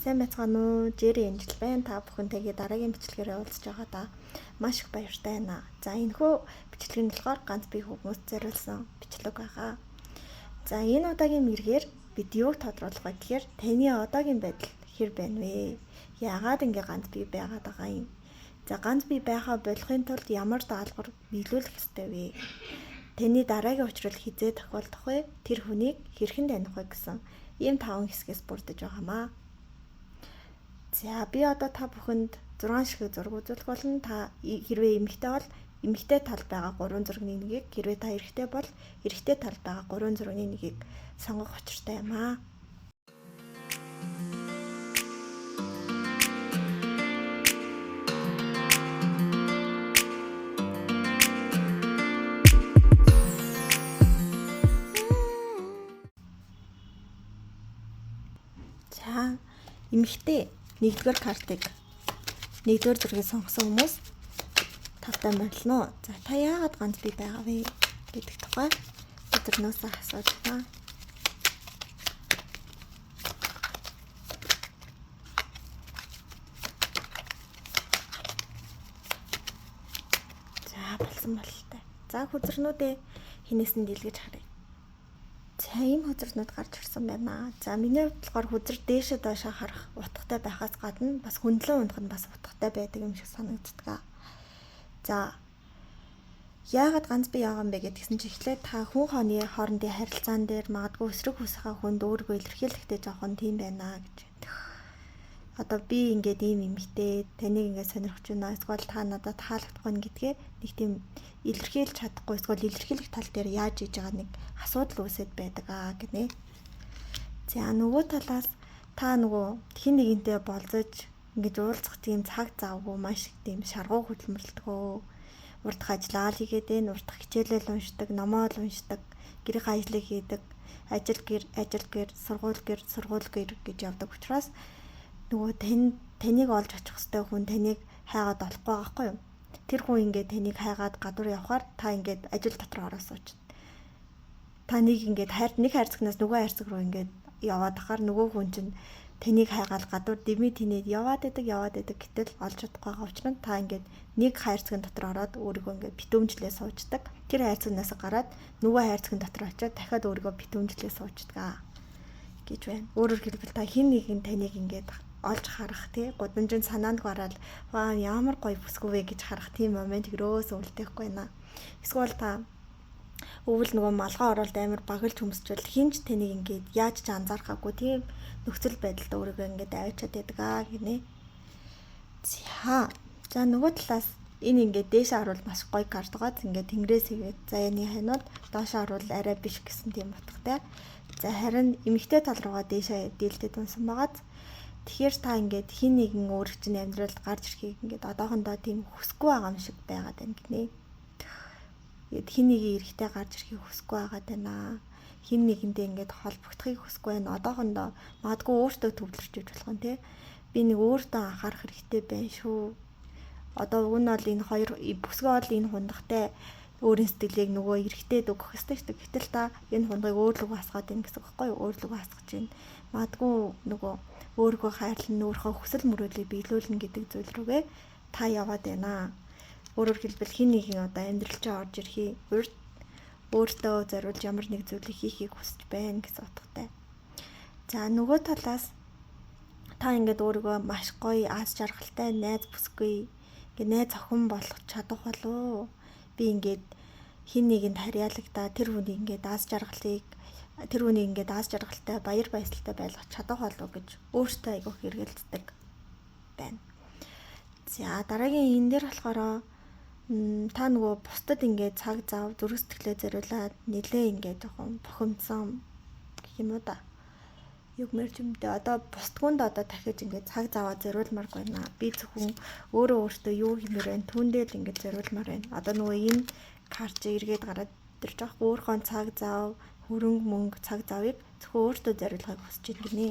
Сайн байцгаана уу? Жири энэ жил байна. Та бүхэнтэйгээ дараагийн бичлэгээрээ уулзж байгаа да. Маш их баяртай байна. За энэхүү бичлэг нь болохоор ганц бие хүмүүст зориулсан бичлэг байгаа. За энэ удаагийн мэргээр бид юуг тодруулах вэ гэхээр таны одоогийн байдал хэр байна вэ? Яагаад ингэ ганц бие байгаад байгаа юм? За ганц бие байхаа болохын тулд ямар даалгавар биелүүлэх ёстой вэ? Таны дараагийн учрал хизээ тохиолдох вэ? Тэр хүнийг хэрхэн таних вэ гэсэн ийм 5 хэсгээс бүрдэж байгаамаа. За би одоо та бүхэнд 6 ширхэг зураг үзүүлэх болно. Та хэрвээ эмэгтэй бол эмэгтэй талд байгаа 3 зургийн нэгийг, хэрвээ та эрэгтэй бол эрэгтэй талд байгаа 3 зургийн нэгийг сонгох учиртай юм аа. За эмэгтэй 1-р картыг 1-р зургийг сонгосон хүмүүс тавтай морилно. За та яагаад ганц бие байгаа вэ гэдэг тухай өдрнөөс асууж байна. За болсон бололтой. За хүзэрнүүдээ хинээс нь дэлгэж харъя. За ийм хүзэрнүүд гарч ирсэн байна. За миний хувьд болохоор хүзэр дээшээ доошоо харах утгатай байхаас гадна бас хөндлөн унах нь бас утгатай байдаг юм шиг санагддаг. За яагаад ганц бие байгаа юм бэ гэдгсэн чи эхлээд та хүн хоны хоорондын харилцаан дээр магадгүй эсрэг хүсэхээ хүнд өөрийгөө илэрхийлэхдээ жоохон тийм байна гэж. Одоо би ингээд ийм эмэгтэй таныг ингээд сонирхож байна. Эсвэл та надад таалагдах байна гэдгээ нэг тийм илэрхийлж чадахгүй эсвэл илэрхийлэх тал дээр яаж хийж байгаа нэг асуудал үүсэт байдаг гинэ. За нөгөө талаас та нөгөө хин нэгэнтэй болзож ингэж уулзах тийм цаг завгүй маш их тийм шаргуу хөдөлмөрлөдгөө. Урдах ажиллаа хийгээд байна, урдах хичээлэл уншдаг, номоо л уншдаг, гэрийн ажлыг хийдэг, ажил гэр, сургууль гэр гэж явдаг учраас нөгөө таныг олж очих хэвээр хүн таныг хайгаад олохгүй байгаа хгүй юу? Тэр хүн ингээд таныг хайгаад гадуур явхаар та ингээд ажил дотор ороо сууч. Таныг ингээд нэг хайрцагнаас нөгөө хайрцаг руу ингээд яваад ахаар нөгөө хүн чинь таныг хайгаад гадуур дэмий тинээд яваад идэг гэтэл олж чадахгүй байгаа учраас та ингээд нэг хайрцагын дотор ороод өөрийгөө ингээд битүүмжлээ суучдаг. Тэр хайрцагнаас гараад нөгөө хайрцагын дотор очиод дахиад өөрийгөө битүүмжлээ суучдаг гэж байна. Өөрөөр хэлбэл та хин нэгэн таныг ингээд олж харах тий гудамжинд санаанд гараад ваа ямар гоё бүсгүй вэ гэж харах тийм момент өрөөс үлдээхгүй наа. Эсвэл та өвөл нөгөө малгай оролт амар багэлж хүмсчвэл хинч таныг ингээд яаж ч анзаархаагүй тийм нөхцөл байдалд өөрийгөө ингээд авчиад байдаг гинэ. За нөгөө талаас энэ ингээд дээшээ харуул маш гоё картгаад ингээд тэнгэрээс игээд заяаны ханууд доошоо харуул арай биш гэсэн тийм утгатай. За харин эмэгтэй тал руугаа дээшээ дийлдэд унсан байгаад тэгэхээр та ингээд хин нэгэн өөрөг чинь амьдралд гарч ирэхийг ингээд одоохондоо тийм хүсэхгүй байгаа юм шиг байгаад байна гинэ. Ингээд хин нэгэн эрэхтэй гарч ирэхийг хүсэхгүй байгаад байна. Хин нэгэндээ ингээд холбогдохыг хүсэхгүй байна. Одоохондоо магадгүй өөртөө төвлөрч иж болох нь тий. Би нэг өөртөө анхаарах хэрэгтэй байна шүү. Одоо уг нь бол энэ хоёр бүсгүй бол энэ хундахтай өөрийн сэтгэлийг нөгөө эрэхтэйд өгөх ёстой шүү. Гэтэл та энэ хундагыг өөрлөгөө хасгаад байна гэсэн үг байхгүй юу? Өөрлөгөө хасгаж байна. Магадгүй нөгөө өөрийгөө хайрлан өөрийнхөө хүсэл мөрөөдлийг биелүүлнэ гэдэг зүйл рүүгээ та яваад байна. Өөрөөр хэлбэл хин нэгэн одоо амьдрал чинь орж ирэхий урд өөртөө зориулж ямар нэг зүйлийг хийхийг хүсэж байна гэсэн утгатай. За нөгөө талаас та ингээд өөрийгөө маш гоё аз жаргалтай найз бүсгүй ингээд найз охин болох чадах болов. Би ингээд хин нэгэнд харьяалагдаа тэр хүнийг ингээд аз жаргалтай баяр баясгалтай байлгах чадах болов гэж өөртөө айгүйх эргэлздэг байна. За дараагийн энэ дээр болохоор та нөгөө бусдад ингээд цаг зав зүрх сэтгэлээ зориулаад нэлээ ингээд жоохон бухимдсан гэх юм уу да. Юг мэржимдээ одоо бусдгуунд одоо дахиж ингээд цаг заваа зориулмааргүй байна. Би зөвхөн өөртөө юу хиймээр байна түүндээ л ингээд зориулмаар байна. Одоо нөгөө энэ карт эргээд гараад ирж байгаа өөрхөн цаг зав хөрөнгө мөнгө цаг завыг зөвхөн өөртөө зориулахыг хүсэж байна гинэ.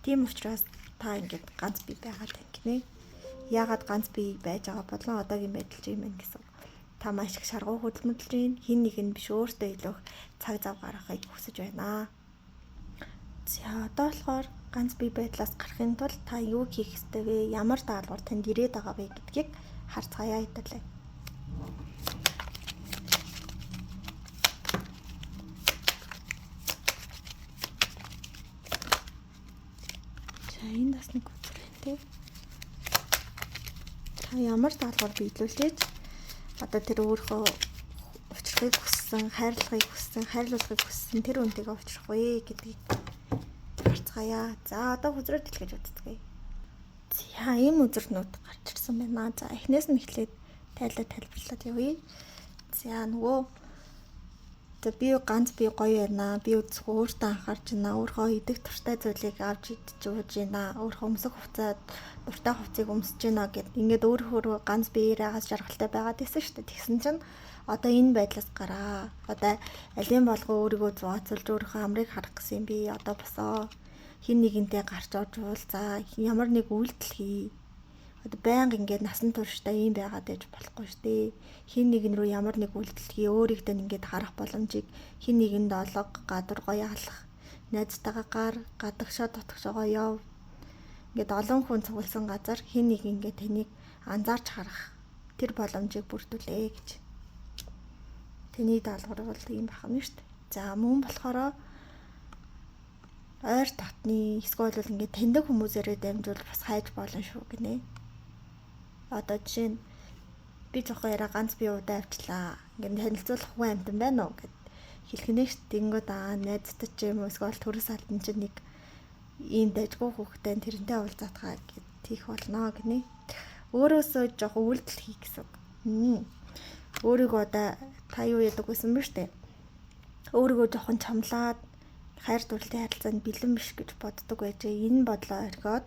Тийм учраас та ингээд ганц бие байгаад байна гинэ. Яагаад ганц бие байж байгаа болон одоогийн байдал чинь юм байна гэсэн. Та маш их шаргуу хөдөлмөрлөж байна. Хин нэг нь биш өөртөө илүү цаг зав гаргахыг хүсэж байна. За одоо болохоор ганц бие байдлаас гарахын тулд та юу хийх ёстой вэ? Ямар даалгавар танд ирээд байгаа вэ гэдгийг харцгаая хэдүүлээ. За энэ бас нэг үзэр байна тий. Та ямар даалгавар биелүүлж одоо тэр өөрөө учрахыг хүссэн, хайрлуулахыг хүссэн тэр үнтэйгээ учрах вэ гэдгийг харцгаая. За одоо үзрээ дэлгэж үзтгэй. За ийм үзэрнүүд гарч ирсэн байна. За эхнээс нь эхлээд тайлбарлаад явъя. За нөгөө би ганц би гоё байна. Би үзэхөө өөртөө анхаарч байна. Өөрийнхөө идэх туртай зүйлийг авч идэж ууж байна. Өөрийнхөө өмсөх хувцас дуртай хувцсыг өмсөж байна гэд ингээд өөрөө ганц биеэрээ жаргалтай байгаад байсан шүү дээ. Тэгсэн чинь одоо энэ байдлаас гараа. Одоо алин болгоо өөрийгөө зооцолж өөрийнхөө амрыг харах гэсэн би одоо босоо хин нэгэнтэй гарч орж уулзаа. Ямар нэг үйлдэл хий. Одоо байнга ингээд насан туршдаа ийм байгаад байж болохгүй шүү дээ. Хин нэгэн рүү ямар нэг үйлдэл хий. Өөрийгөө ингээд харах боломжийг хин нэгэнд олго, гадар гоё алах. Найзтайгаа гадагшаа дотгошоо яв. Ингээд олон хүн цугласан газар хин нэг ингээд таныг анзаарч харах тэр боломжийг бүрдүүлээ гэж. Тэний даалгавар бол ийм байх юм шүү дээ. За мөн болохоор ойр татны эсвэл бол ингээд тэндэг хүмүүсээрээ дамжуул бас хайж болно шүү гинэ. Одоо жишээ нь би жоохон яриа ганц би удаа авчлаа. Ингээд танилцуулах хүн амтан байна уу гэд хэлхнэ шүү. Тэнгүүд найзтай ч юм уу эсвэл төрөс алдан чинь нэг ийм дайггүй хүүхдээ тэрнтэй уулзаатгаа гэд тийх болно гинэ. Өөрөөсөө жоохон үйлдэл хий гэсэн. Өөрийгөө одоо та юу яадаг гэсэн бэ штэ. Өөрийгөө жоохон чамлаад хайр дурлалын харилцаанд бэлэн биш гэж боддог байж энэ бодлоо орхиод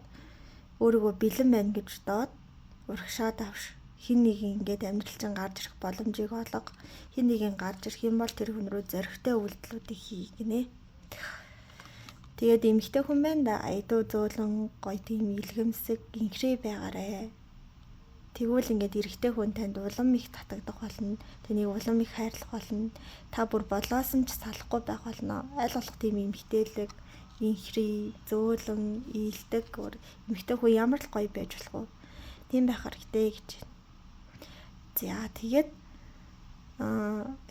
өөрийгөө бэлэн байна гэж бодоод урагшаад авш. Хин нэг ингээд амьдрал чинь гарч ирэх боломжийг олго. Хин нэг гарч ирэх юм бол тэр хүн рүү зоригтой үйлдэлүүдийг хий гинэ. Тэгээд эмэгтэй хүн байна да. Айдуу зөөлөн гоё тийм илгэмсэг инхрээ байгаарэ. Тэгвэл ингээд эрэгтэй хүн танд улам их татагдах болно. Тэнийг улам их хайрлах болно. Та бүр бодлоосон ч салахгүй байх болно. Аль болох тийм эмэгтэйлэг, инхрээ, зөөлөн, ийдэг эмэгтэй хүн ямар л гоё байж болох вэ? Тийм байх хэрэгтэй гэж. За тэгээд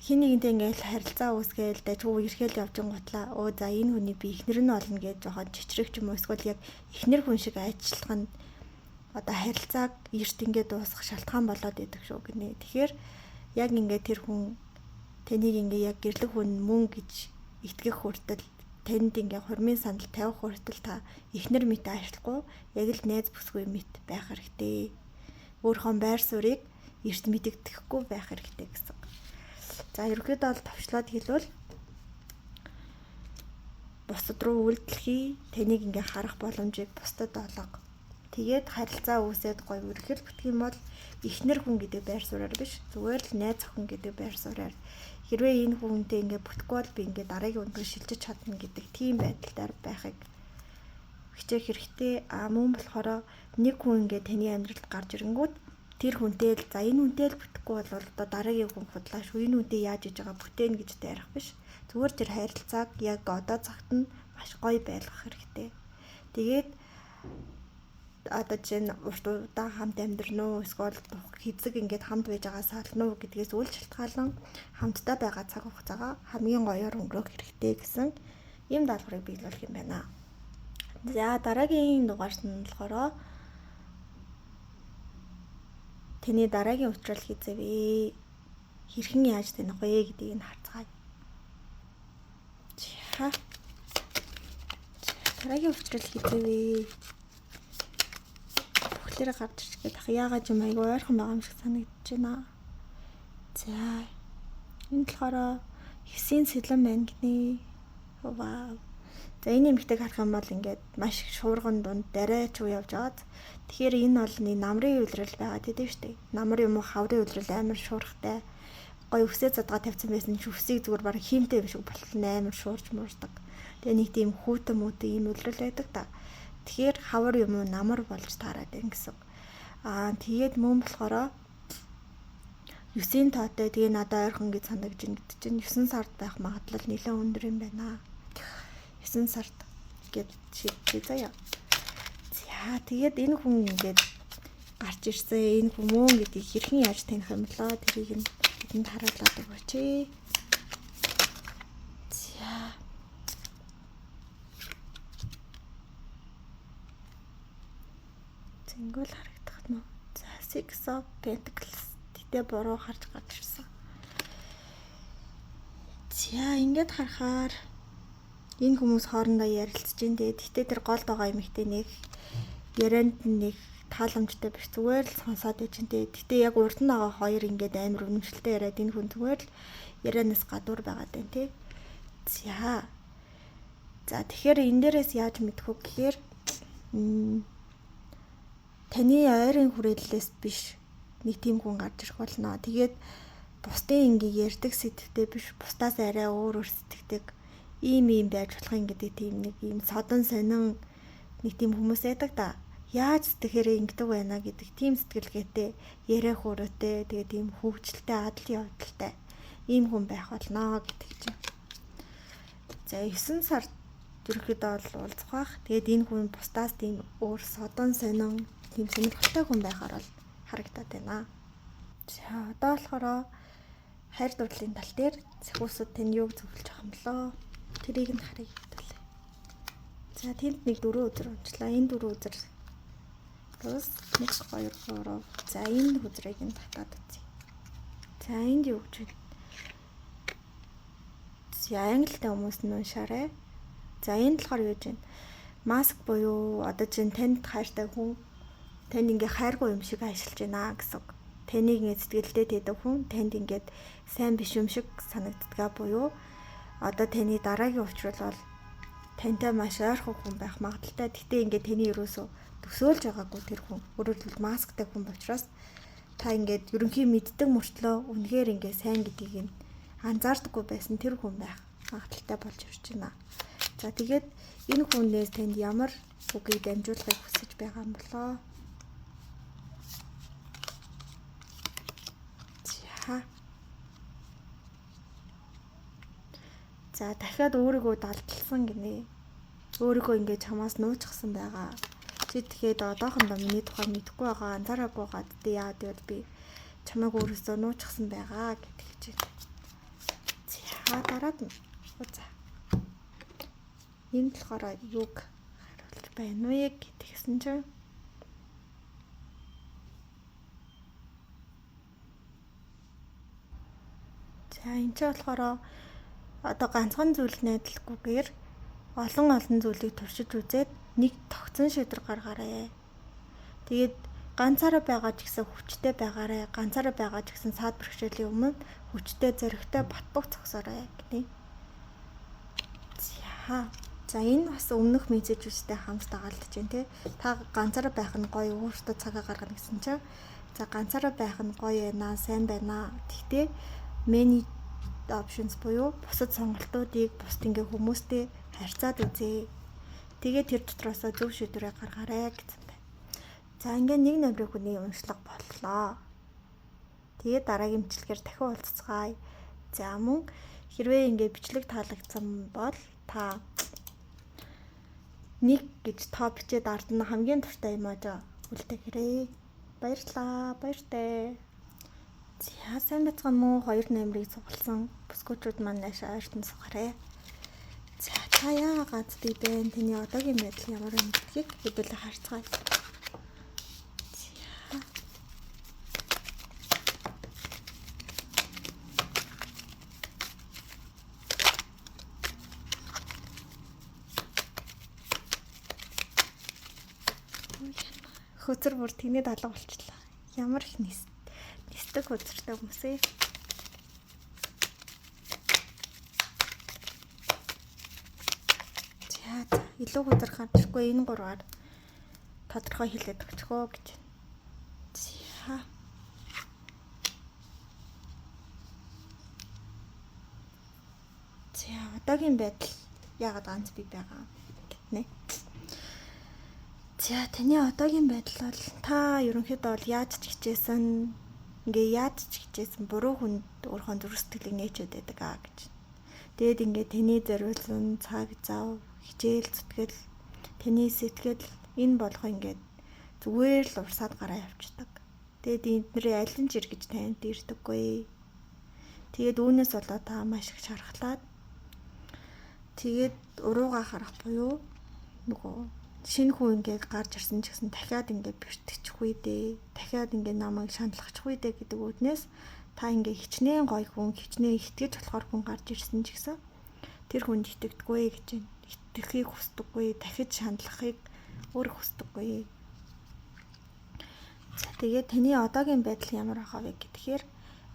хин нэгэнтэй ингээд харилцаа үүсгээл дайггүй ирэхэл явж гутлаа. За энэ хүний би эхнэр нь болно гэж жоохон чичрэх юм уу эсвэл яг эхнэр хүн шиг ажиллах нь одоо харилцааг эрт ингээд дуусгах шалтгаан болоод идэг шүү гинэ. Тэгэхээр яг ингээд тэр хүн таныг ингээд яг гэрлэх хүн мөн гэж итгэх хүртэл танд ингээд хурмын санал тавих хүртэл та эхнэр мэт ажиллахгүй яг л найз бүсгүй мэт байх хэрэгтэй. Өөрийнхөө байр суурийг эрт мэддэхгүй байх хэрэгтэй гэсэн. За ерөнхийдөө бол товчлоод хэлвэл бусад руу үйлдэлхий таныг ингээд харах боломжийг бусдад олго. Тэгээд харилцаа үүсээд гоё үргэлж бүтэх юм бол эхнэр хүн гэдэг байр суурьаар биш зүгээр л найз охин гэдэг байр суурьаар хэрвээ энэ хүнтэй ингээд бүтэхгүй бол би ингээд дараагийн өдрөө шилжиж чадна гэдэг тийм байдлаар байхыг хичээх хэрэгтэй. Мөн болохоор нэг хүн ингээд таны амьдралд гарч ирэнгүүт тэр хүнтэй л за энэ хүнтэй л бүтэхгүй бол одоо дараагийн хүн худлаа шүү. Энэ хүнтэй яаж иж байгаа бүтээн гэж дайрах биш. Зүгээр тэр харилцааг яг одоо цагт нь маш гоё байлгах хэрэгтэй. Тэгээд одоо чинь урт удаан хамт амьдрна уу эсвэл хэзэг ингээд хамт байж байгаа сална уу гэдгээс үл шалтгаалan хамтдаа байгаа цаг хугацаагаа хамгийн гоёор өнгөрөөх хэрэгтэй гэсэн ийм даалгаврыг биелүүлэх юм байна. За дараагийн дугаарт нь болохоор таны дараагийн уучрал хийзэвэ. Хэрхэн яаж таних вэ гэдгийг нь харцгаая. За дараагийн уучрал хийзэвэ. Тэр гарч ирчихэд ах яагаад юм айгүй ойрхон байгаа юм шиг санагдаж байна. За энэ болохоор 9-ийн сэлэн байна гинэ. Вау. За энэ эмэгтэйг харах юм бол ингээд маш их шуурган дунд дарайч уу явж байгаад. Тэгэхээр энэ бол намрын үйлрэл байгаад идэв штэ. Намар юм уу хаврын үйлрэл амар шуурхтай. Гой өсөө задгаа тавьсан байсан ч өсийг зүгээр баг хиймтэй биш болтол амар шуурж муурдаг. Тэгээ нэг тийм хүүтэн мүтэн ийм үйлрэл байдаг та. Тэгэхээр хавар юм уу намар болж таарад байна гэсэн. Тэгээд мөн болохоор 9-ийн тоотой тэгээ надад ойрхон гэж санагдаж байна гэдэг чинь 9 сард байх магадлал нэлээд өндөр юм байна. 9 сард. гэд шийдчихээ заяа. За тэгээд энэ хүн ингээд гарч ирсэн. Энэ хүмүүн гэдгийг хэрхэн яаж таних юм болоо тэрийг нь бидэнд харуулдаг өгөөч. За. Зингүүл харагдах нь. За Six of Pentacles тэгтээ буруу харж гарч ирсэн. За ингээд харахаар энэ хүмүүс хоорондоо ярилцж дээ. Тэгтээ тэр голд байгаа эмэгтэй нэг ярианд нэг тааламжтай биш, зүгээр л сонсоод байж дээ. Тэгтээ яг урд нь байгаа хоёр ингээд амар үнэмшилтэй яриад энэ хүн зүгээр л ярианаас гадуур байгаад байна тий. За тэгэхээр энэ дээрээс яаж мэдэх вэ гэхээр таны ойрын хүрээллээс биш нэг тийм хүн гарч ирэх болно. Тэгээд бусдын ингээ ярьдаг сэтгэвтэй биш, бусдаас арай өөр сэтгэдэг ийм байж болох юм гэдэг тийм нэг ийм содон сонин нэг тийм хүмүүс байдаг да. Яаж сэтгэхээрээ ингэдэг байна гэдэг тийм сэтгэлгээтэй, яриах өрөөтэй, тэгээ тийм хөвгчлөлтэй, адлын явдалтай ийм хүн байх болно гэдэг чинь. За 9 сард ерөөхдөө бол уулзах бах. Тэгээд энэ хүн бусдаас тийм өөр содон сонин тийм сонирхолтой хүн байхаар бол харагдаад байна. За одоо болохоор хайр дурлалын тал дээр захиусууд тань юуг зөвлөж байгаа юм болоо. Тэрийг нь харъя хэвлээ. За тэнд нэг 4 өдөр унчлаа. Энэ 4 өдөр плюс 1 2 3. За энэ хүзрийг нь татаад үзье. За энд юу гэж вэ? За англитай хүмүүс нь уншаарай. За энэ болохоор юу гэж вэ? Маск буюу одоо чинь танд хайртай хүн танд ингээ хайргүй юм шиг ажиллаж байна гэсэн. Таныг ингээ сэтгэлдээ тэдэг хүн танд ингээд сайн биш юм шиг санагддгаа буюу одоо таны дараагийн учрал бол тантай маш ойрхон хүн байх магадaltaй. Гэтэ ингээ таны ерөөсөө төсөөлж байгаагүй тэр хүн. Өөрөөр хэлбэл масктай хүн учраас та ингээд ерөнхий мэддэг мөртлөө үнэхээр ингээ сайн гэдгийг нь анзаардаггүй байсан тэр хүн байх магадaltaй болж ирж байна. За тэгээд энэ хүнээс танд ямар үгийг дамжуулахыг хүсэж байгаа юм болоо? За дахиад өөрийгөө далдалсан гинэ. Өөрийгөө ингээд чамаас нууцсан байгаа. Чи тэгэхэд одоохондоо миний тухай мэдэхгүй байгаа, анзаараагүй байгаа. Тэ яа гэвэл би чамайг өөрөөсөө нууцсан байгаа гэдэг чинь. За дараад нь. За. Энэ болохоор юг харуулж байна вэ гэдгийгсэн чинь. За энэ ч болохоор одоо ганцхан зүйл найдалгүйгээр олон зүйлийг туршиж үзээд нэг тогтсон шийдвэр гаргаарай. Тэгээд ганцаараа байгаа ч гэсэн хүчтэй байгаарай. Ганцаараа байгаа ч гэсэн саад бэрхшээлийн өмнө хүчтэй зоригтой батбог зогсоорой гэнэ. За энэ бас өмнөх мессежүүдтэй хамт дагалдаж байна те. Та ганцаараа байх нь гоё, өөртөө цагаа гаргана гэсэн чинь. За ганцаараа байх нь гоё байна, сайн байна. Тэгтээ many options буюу бусад сонголтуудыг бусд ингээ хүмүүстэй харьцаад үзье. Тэгээд тэр дотроос зөв шийдвэрээ гаргаарай гэсэн байна. За ингээ нэг номерыг хүний уншлага боллоо. Тэгээд дараагийн бичлэгээр дахин уулзцгаая. За мөн хэрвээ ингээ бичлэг таалагдсан бол та нэг гэж тоо бичээд ард нь хамгийн дуртай эможи үлдээгээрэй. Баярлалаа. Баяртай. За сайн бацхан мөн 2 номерыг цугласан бүсгүүчүүд маань наашаа ойртон сухаарай. За та яагаад би бэ? Таны одоогийн байдал ямар юм гэдгийг хэдүүлээ харцгаая. Хөзөр бүр тэгнэд алга болчихлоо. Ямар их нисдэг хөзөртэй хүмүүс ээ. За илүү хөзөр хандчихгүй энэ 3-аар тодорхой хэлээд өгчихөө гэж. За. За одоогийн байдал яагаад ганц би байгаа гэтнэ. За таны одоогийн байдал бол та ерөнхийдөө бол яаж ч хичээсэн буруу хүнд өөрийнхөө зүрх сэтгэлийг нээчээд байдаг гэж. Тэгэд ингээ таны зориулсан цаг зав хичээл зүтгэл, таны сэтгэл энэ болгоо ингээд зүгээр л урсаад гараа явчихдаг. Тэгээд эднэрээ аль нь ч эргэж танд ирдэггүй. Тэгээд үүнээс болоод та маш их шархлаад тэгээд урууга харах буюу нөгөө шинэ хүн ингээд гарч ирсэн ч гэсэн дахиад ингээд бэртчихгүй дээ. Дахиад ингээд намайг шаналгачихгүй дээ гэдэг үднээс та ингээд хичнээн гоё хүн, хичнээн итгэж болохоор хүн гарч ирсэн ч гэсэн тэр хүнд итгэдэггүй гэж байна. Итгэхийг хүсдэггүй, дахиж шаналгахыг өөр хүсдэггүй. За тэгээд таны одоогийн байдал ямар байгаа вэ гэхээр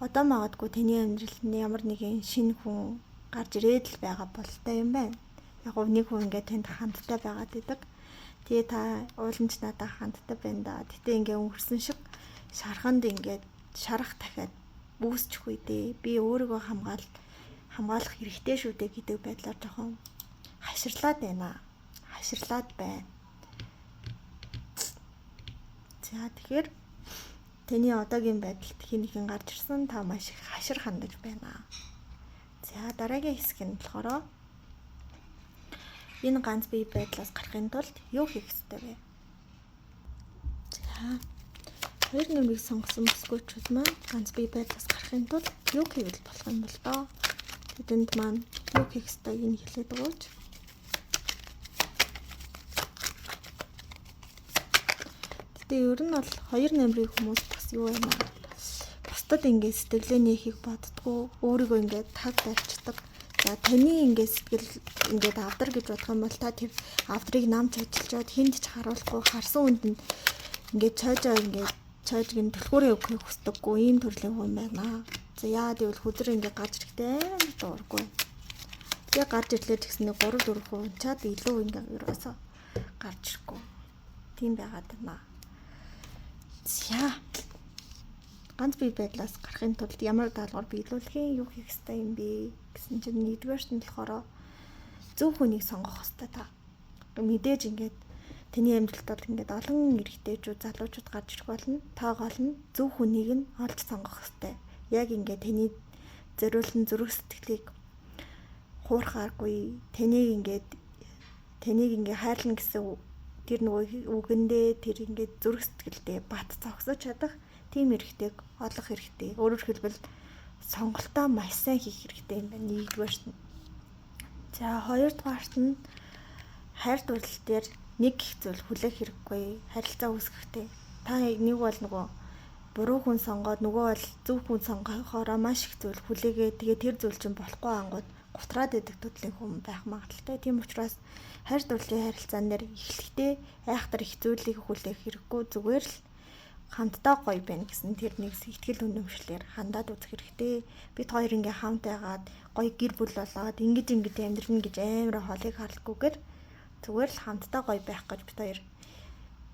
одоо магадгүй таны амьдралд ямар нэгэн шинэ хүн гарч ирээд л байгаа болтой юм байна. Яг гоо нэг хүн ингээд танд хандтай байгаад идэг. Тэгээ та ууланч надад хандтай байна да. Гэтэ ингээд өнгөрсөн шиг шарханд ингээд шарах дахиад үүсчихгүй дээ. Би өөрийгөө хамгаалах хэрэгтэй шүү дээ гэдэг байдлаар жоохон хаширлаад байна. Хаширлаад байна. За тэгэхээр таны одоогийн байдалд хинхэн гарч ирсэн та маш их хашир хандаж байна. За дараагийн хэсэг нь болохоор энэ ганц бие байдлаас гарахын тулд юу хийх ёстой вэ? За 2 нэмрийг сонгосон бүсгүйчүүд маань ганц бие байдлаас гарахын тулд юу хийвэл болох юм бол доо? Тэдэнд маань юу хийх ёстойг нь хэлээд өгөөч. Гэтэ ер нь бол 2 нэмрийн хүмүүс бас юу юм аа? Бусдад ингээд сэтгэлээ нээхийг боддгоо, өөрийгөө ингээд таг барьцдаг. За таны ингээд сэтгэл ингээд авдар гэж бодох юм бол та тэр авдрыг намж ажиллаад хүнд ч харуулахгүй харсан хүнд нь ингээд цоожгийн түлхүүрээ өгөхийг хүсдэггүй ийм төрлийн хүн байна. За яа гэвэл хүзэр ингээд гарч ирэхдээ амар дуургүй. Тэгээ гарч ирлээ гэсэн нэг 3-4 хүн чад илүү ингээд ерөөсөө гарч ирэхгүй. Тийм байгаад байна. За ганц бие байдлаас гарахын тулд ямар даалгавар биелүүлэхийн юу хийх ёстой юм бэ гэсэн чинь нэгдүгээрт нь болохоор зөв хүнийг сонгох ёстой та. Мэдээж ингээд таны амьдралд ингээд олон эрэгтэйчүүд, залуучууд гарч ирэх болно. Та гол нь зөв хүнийг нь олж сонгох ёстой. Яг ингээд таны зориулсан зүрх сэтгэлийг хуурхааргүй, таныг ингээд хайрлна гэсэн тэр нөгөө үгэндээ тэр ингээд зүрх сэтгэлдээ бат зогсож чадах тийм эрэгтэйг олох хэрэгтэй. Өөрөөр хэлбэл сонголтоо маш сайн хийх хэрэгтэй юм байна. Нэгдүгээрт нь. За хоёрдугаарт нь хайр дурлал дээр нэг их зүйл хүлээх хэрэггүй. Харилцаа үүсгэхдээ та нэг бол нөгөө буруу хүн сонгоод нөгөө бол зөв хүн сонгохоороо маш их зүйл хүлээгээ. Тэгээ тэр зүйл чинь болохгүй ангууд гутраад идэх төрлийн хүн байх магадaltaй. Тийм учраас хайр дурлалын харилцаан дээр эхлэхдээ айхтар их зүйлийг хүлээх хэрэггүй. Зүгээр л хамтдаа гоё байна гэсэн тэр нэг сэтгэл үнэмшлэр хандаад үзэх хэрэгтэй. Бид хоёр ингээ хамт байгаад гоё гэр бүл болоод ингэж амьдрна гэж амар холыг харлахгүйгээр зүгээр л хамтдаа гоё байх гэж бид хоёр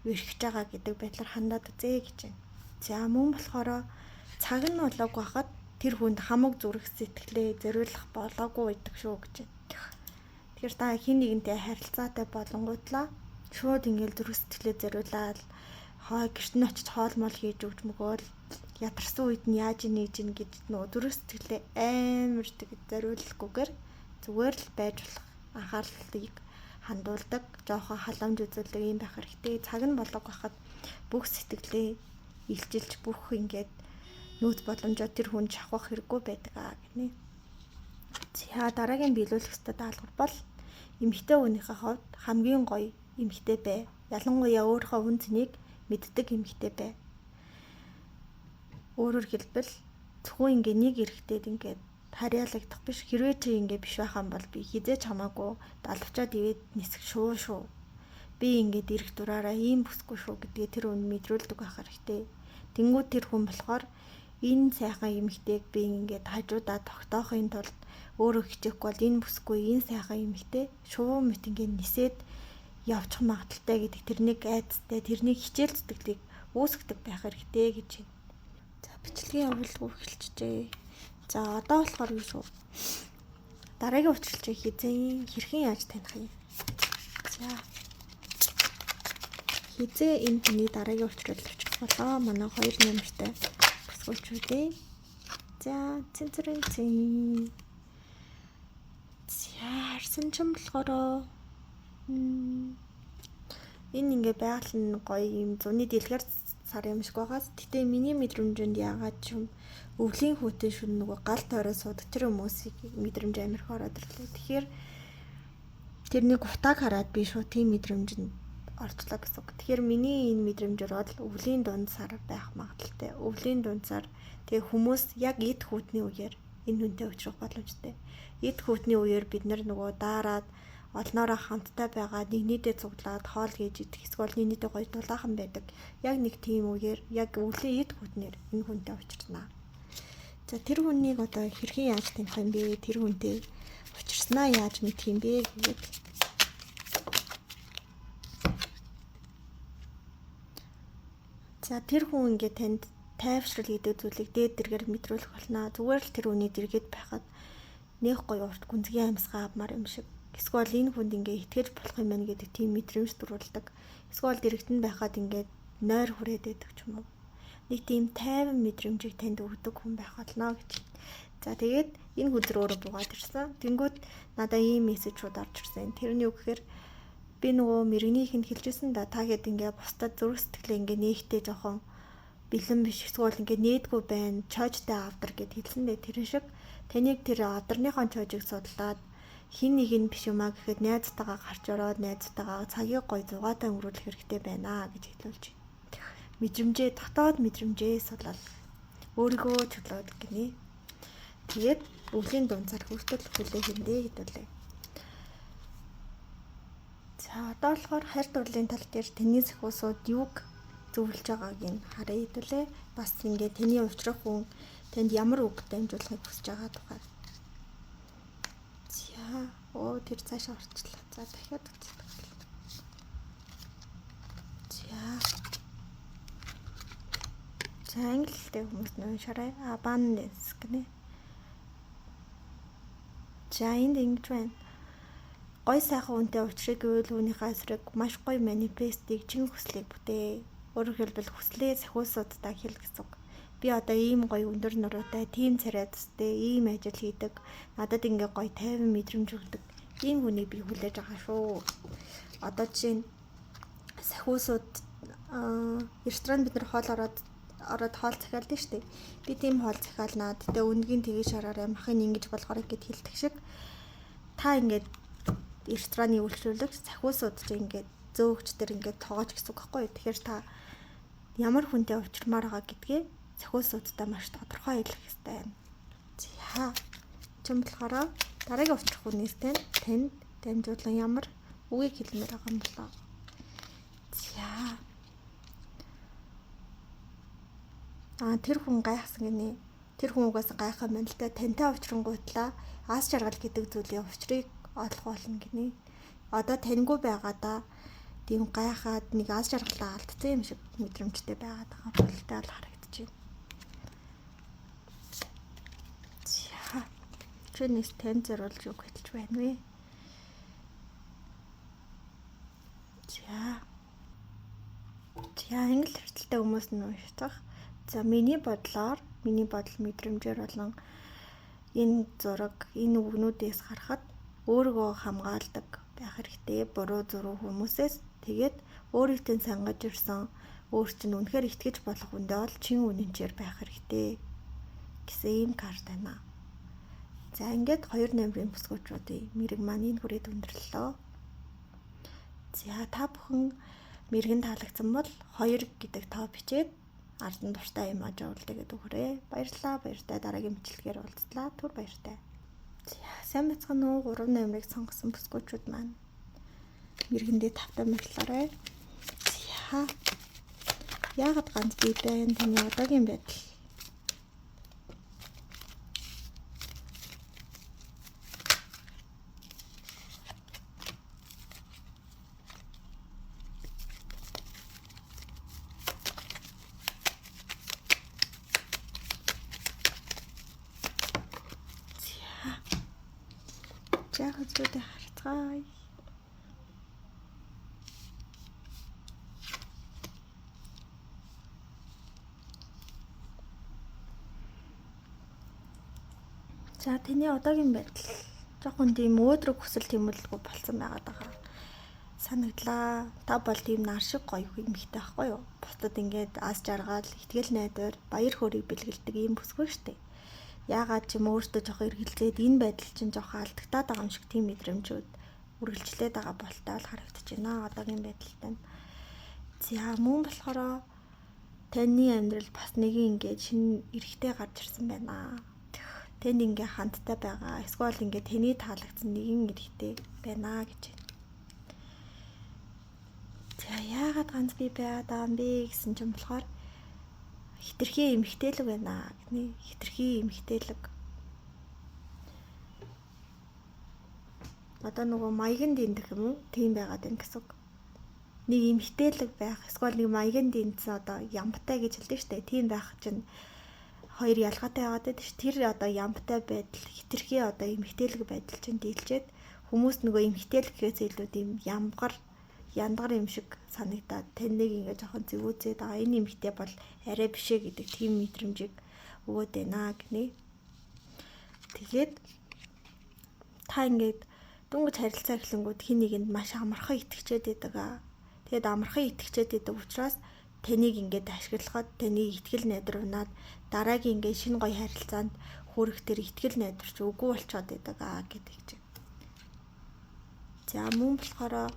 өрхөж байгаа гэдэг байдлаар хандаад үзье гэж байна. За мөн болохоор цаг нь болоогүй хахад тэр хүнд хамаг зүрх сэтгэлээ зориулах болоогүй байдаг шүү гэж байна. Тэгэхээр та хин нэгэнтэй харилцаатай болонгуудлаа шууд ингээл зүрх сэтгэлээ зориулаад гэрт нь очиж хоол мол хийж өгч мөгөөл ядарсан үед нь яаж нээж ийн гэж нөгөө зүрх сэтгэлээ амар зориулахгүйгээр зүгээр л байж болох анхаарлыг хандуулдаг, жоохон халамж үзүүлдэг юм байх хэрэгтэй. Цаг нь болоог байхад бүх сэтгэлээ илчилж бүх ингээд нөөц боломжоо тэр хүн шавхах хэрэггүй байдаг гэнэ. За дараагийн биелүүлэх ёстой даалгавар бол эмэгтэй хүнийхээ хувьд хамгийн гоё эмэгтэй бай. Ялангуяа өөрийнхөө үн цэнийг мэддэг эмэгтэй бай. Өөрөөр хэлбэл зөвхөн ингээ нэг эрэгтэйд ингээ харьяалагдах биш. Хэрвээ чи ингээ биш байх юм бол би хизээч хамаагүй далавчаад ивэд нисэх шүү. Би ингээд эрэх дураараа ийм бүсгүй шүү гэдгээ тэр хүн мэдрүүлдэг байх хэрэгтэй. Тэнгүүд тэр хүн болохоор энэ сайхан эмэгтэйг би ингээд хажуудаа тогтоохын тулд өөрөө хичээхгүй бол энэ бүсгүй энэ сайхан эмэгтэй шувуу мэт ингээд нисээд явчих магадaltaй гэдэг тэрнийг айцтай тэрнийг хичээл зүтгэлийг үүсгдэг байх хэрэгтэй гэж байна. За бичлэгийн явуулгыг эхэлчихье. За одоо болохоор юу шүү? Дараагийн учирчийг хизээ хэрхэн яаж таних юм? За хизээ энэ хүний дараагийн учрал авчих болоо. Манай 2 нэмэртэй бүсгүүлчүүдээ. За цэнцэрэн. За харсан ч болохоор Энэ ингээ байгаль нь гоё юм зуны дэлгэр сар юм шиг байгаас. Гэтэ миний мэдрэмжэнд яагаад ч юм өвлийн хүүтэй шүн нөгөө гал тойроо суудаг тэр хүмүүсийг мэдрэмж амирх ороод ирлээ. Тэгэхээр тэрнийг утааг хараад би шууд тийм мэдрэмжэнд орчлоо гэсэн үг. Тэгэхээр миний энэ мэдрэмжээр бол өвлийн дунд сар байх магадaltaй. Өвлийн дунд сар тэгээ хүмүүс яг эд хүүтний үеэр энэ хүнтэй уулзах боломжтой. Эд хүүтний үеэр бид нөгөө дараад олноороо хамтдаа байгаа нэг нийтэд цуглаад хоол хийж идэх эсвэл нийтээ гоё дулаахан байдаг. Яг нэг тийм үеэр яг өвлийн эд хүүтнэр энэ хүнтэй уулзрнаа. За тэр хүнийг одоо хэрхэн яаж таних юм бэ? Тэр хүнтэй уулзснаа яаж мэдх юм бэ гэгээд за тэр хүн ингээ танд тайвшрал гэдэг зүйлийг дээд дэргээр мэдрүүлэх болно. Зүгээр л тэр үний дэргэд байхад нэг гоё урт гүнзгий амьсгаа авмаар юм шиг. Эсвэл энэ хүнд ингээ итгэж болох юм байна гэдэг тийм мэдрэмж төрүүлдэг. Эсвэл дэрэгтэн байхад ингээ нойр хүрээд байдаг ч юм уу. Нэг тийм тайван мэдрэмжийг танд өгдөг хүн байх болно гэж. За тэгээд энэ хүзэр өөрөө буугаад ирсэн. Тэнгүүд надаа ийм мессежүүд орж ирсэн. Тэрний үг гэхээр би нөгөө мэрэгнийх нь хэлжсэн да та хэд ингээ бусдад зүрх сэтгэлээ ингээ нээхтэй жоохон бэлэн биш эсвэл ингээ нээдгүй байна. Чойжтой авдар гэд хэлсэн дээ. Тэр шиг таныг тэр авдарныхон чойжийг судлаад хин нэг нь биш юмаа гэхэд найзтайгаа гарч ороод найзтайгаа цагийг гоё зугаатай өнгөрүүлэх хэрэгтэй байна гэж хэлүүлж байна. Мэдрэмжээ дотоод мэдрэмжээс болол өөрийгөө чөлөөд гинэ. Тэгээд өвлийн дунд сар хүртэл хүлээх хэндээ хэдүүлээ. За одоо болохоор харь дурлалын тал дээр тэний зохиосууд юуг зөвлөж байгааг нь харъя хэдүүлээ. Бас ингээ тэний уучрах хүн танд ямар үг дамжуулахыг хүсэж байгаа тухай. Оо тэр цаашаа орчлоо. За дахиад үзье. За англитэй хүмүүс нь уншаарай. Abundance гэнэ. За энд ингэж байна. Гой сайхан үнтэй уучрыг гэвэл үүнийхээ эсрэг маш гоё манифестыг чин хүслийг бүтээ. Өөрөөр хэлбэл хүслээ сахиусуудтай хэл гэсэн үг. Би одоо ийм гоё өндөр нуруутай, тийм царай тустай, ийм ажил хийдэг. Надад ингээ гоё тайван мэдрэмж өгдөг. Ийм хүнийг би хүлээж байгаа шүү. Одоо жишээ нь сахиусууд ресторан бид нар хоол ороод хоол захиалдаг шүү дээ. Би тийм хоол захиалнаа. Гэтэ үнэгийн тгий шараараа махын ингэж болохоор гэд хэлдэг шиг та ингээд рестораны үйлчлүүлэгч сахиусууд чинь ингээд зөөгч төр ингээд тоогооч гэсэн үг байхгүй юу? Тэгэхээр та ямар хүнтэй уулзмаар байгаа гэдгээ сахиусуудтай маш тодорхой хэлэх хэрэгтэй байна. За чим болохоор дараагийн уулзах хүнээс танд дамжуулан ямар үгийг хэлмээр байгаа юм болоо. За тэр хүн гайхсан гинэ. Тэр хүн угаасаа гайхах юм байна л да. Тантай уулзрангуутлаа аз жаргал гэдэг зүйлийн учрыг олох болно гинэ. Одоо таньгүй байгаадаа тийм гайхаад нэг аз жаргалаа алдсан юм шиг мэдрэмжтэй байгаад байгаа болтой бол харагдаж байна. За чинээс тань зориулж үг хэлж байна вэ? За англи хэлтэй хүмүүс нь уншдаг. За миний бодол мэдрэмжээр болон энэ зураг, энэ үгнүүдээс харахад өөрийгөө хамгаалдаг байх хэрэгтэй. Буруу зуруу хүмүүсээс тэгээд өөрийгөө сангаж ирсэн, өөр чинь үнэхээр итгэж болох хүндээ бол чин үнэнчээр байх хэрэгтэй гэсэн ийм карт байна. За ингээд 2 номерын бүсгүүчүүдийн мэрэг маань энэ хүрээд өндөрлөлөө. За та бүхэн мэрэгэн таалагдсан бол 2 гэдэг тоо бичээд ард нь дуртай юм ажиулдаг гэдэг өгөрэй. Баярлалаа. Баяртай дараагийн бичлэгээр уулзлаа. Түр баяртай. За сайн бацхан уу 3 номерыг сонгосон бүсгүүчүүд маань мэргэндээ тавтай мэрлээрэй. За яагаад ганц би байна? Таны одоогийн байдал. За хөзгүүдээ харцгаая. За таны одоогийн байдал жоохон тийм өөдрөг хүсэл тэмүүлэлгүй болсон байгаад байгаа санагдлаа. Та бол тийм нар шиг гоё эмэгтэй байхгүй юу? Бусдад ингээд аз жаргал, ихтгэл найдвар, баяр хөөргийг бэлгэлдэг ийм бүсгүй штэ. Яагаад ч юм өөртөө жоох эргэлзээд энэ байдал чинь жоох алдагтаад байгаа юм шиг тийм мэдрэмжүүд үргэлжлээд байгаа болтой бол харагдаж байна. Одоогийн байдалтай. За мөн болохоор таны амьдрал бас нэгэн ингээд шинэ эрэгтэй гарч ирсэн байна. Тэнд ингээ хандтай байгаа. Эсвэл ингээ тэний таалагдсан нэгэн эрэгтэй байна гэж байна. За яагаад ганц би байгаад байгаа юм бэ гэсэн чинь болохоор хитрхи эмэгтэйлэг байна гэнэ. Хитрхи эмэгтэйлэг. Одоо нөгөө маягийн диндэх юм уу? Тийм байгаад байна гэсэн үг. Нэг эмэгтэйлэг байх, эсвэл нэг маягийн динцэн одоо ямбтай гэж хэлдэг штэ. Тийм байх чинь хоёр ялгаатай байгаад байдаг ш. Тэр одоо ямбтай байдал, хитрхи одоо эмэгтэйлэг байдал чинь дийлжээд хүмүүс нөгөө эмэгтэйлэгээс илүү тийм яндгар юм шиг санагдаад таныг ингээ жоохон зэвүүцээд байгаа. Энэ эмэгтэй бол арай бишээ гэдэг тийм мэдрэмжийг өгөөд байна гинэ. Тэгээд та ингээд дөнгөж харилцаа эхлэнгүүд хин нэгэнд маш амархан итгэжээд байдаг. Тэгээд амархан итгэжээд байдаг учраас таныг ингээд ашиглахад таны ихтгэл найдварнаад дараагийн ингээд шинэ гоё харилцаанд хүрэх тэр ихтгэл найдварч үгүй болчиход байдаг гэдэг чинь. За мөн болохоор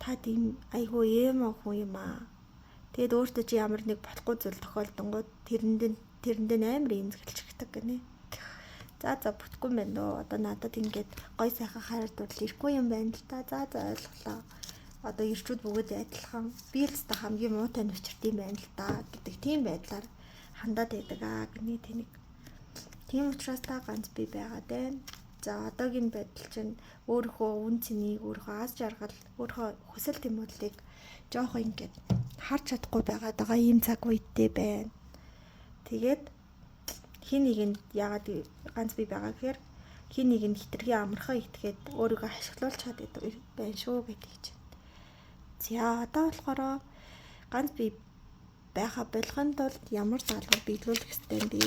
та тийм айгүй эмо хүн юм аа. Тэгэд өөртөө чи ямар нэг болохгүй зүйл тохиолдонгууд тэрэндээ амар эмзэглчихдэг гинэ. За бүтггүй юм байна дөө. Одоо надад ингээд гой сайхан хайрдвал ирэхгүй юм байна л та. За ойлголоо. Одоо ирчүүд бүгд адилхан. Би л та хамгийн муутай нүчрт юм байна л та гэдэг тийм байдлаар хандаад байдаг гинэ тэнийг. Тийм учраас та ганц би байгаад байна. За одоогийн байдал чинь өөрийнхөө үн цэнийг, өөрийнхөө аз жаргал, өөрийнхөө хүсэл тэмүүллийг жоохон ингээд харж чадахгүй байгаад байгаа ийм цаг үедтэй байна. Тэгээд хин нэгэнд яагаад ганц би байгаа гэхээр хин нэгэнд хитрхи амархан итгээд өөрийгөө ашиглуулж чаддаг байна шүү гэдэг чинь. За одоо болохоор ганц би байха болгохын тулд ямар даалгавар биелүүлэх ёстой юм бэ?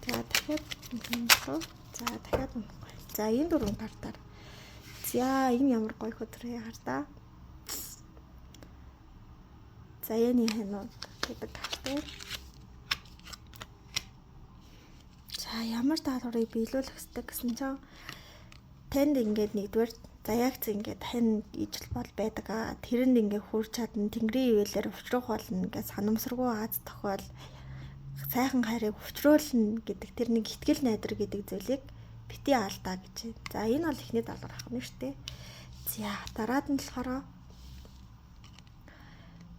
За дахиад унахгүй. За энэ дөрвөн картаар. За энэ ямар гоё хөдрөө хардаа. За яны хэнүүд гэдэг картаар. За ямар даалгаврыг биелүүлэх ёстой гэсэн чинь танд ингээд нэгдүгээр заяагц ингээд тань ижил бол байдаг. Тэрэнд ингээд хүрч чадна, тэнгэрийн ивэлээр өвчрөх болно, ингээд санамсаргүй аз тохиол сайхан хайрыг өвчрөөлнө гэдэг тэр нэг ихтгэл найдвар гэдэг зүйлийг бити алдаа гэж. За энэ бол эхний даалгавар ах нь шүү дээ. За дараад нь болохоор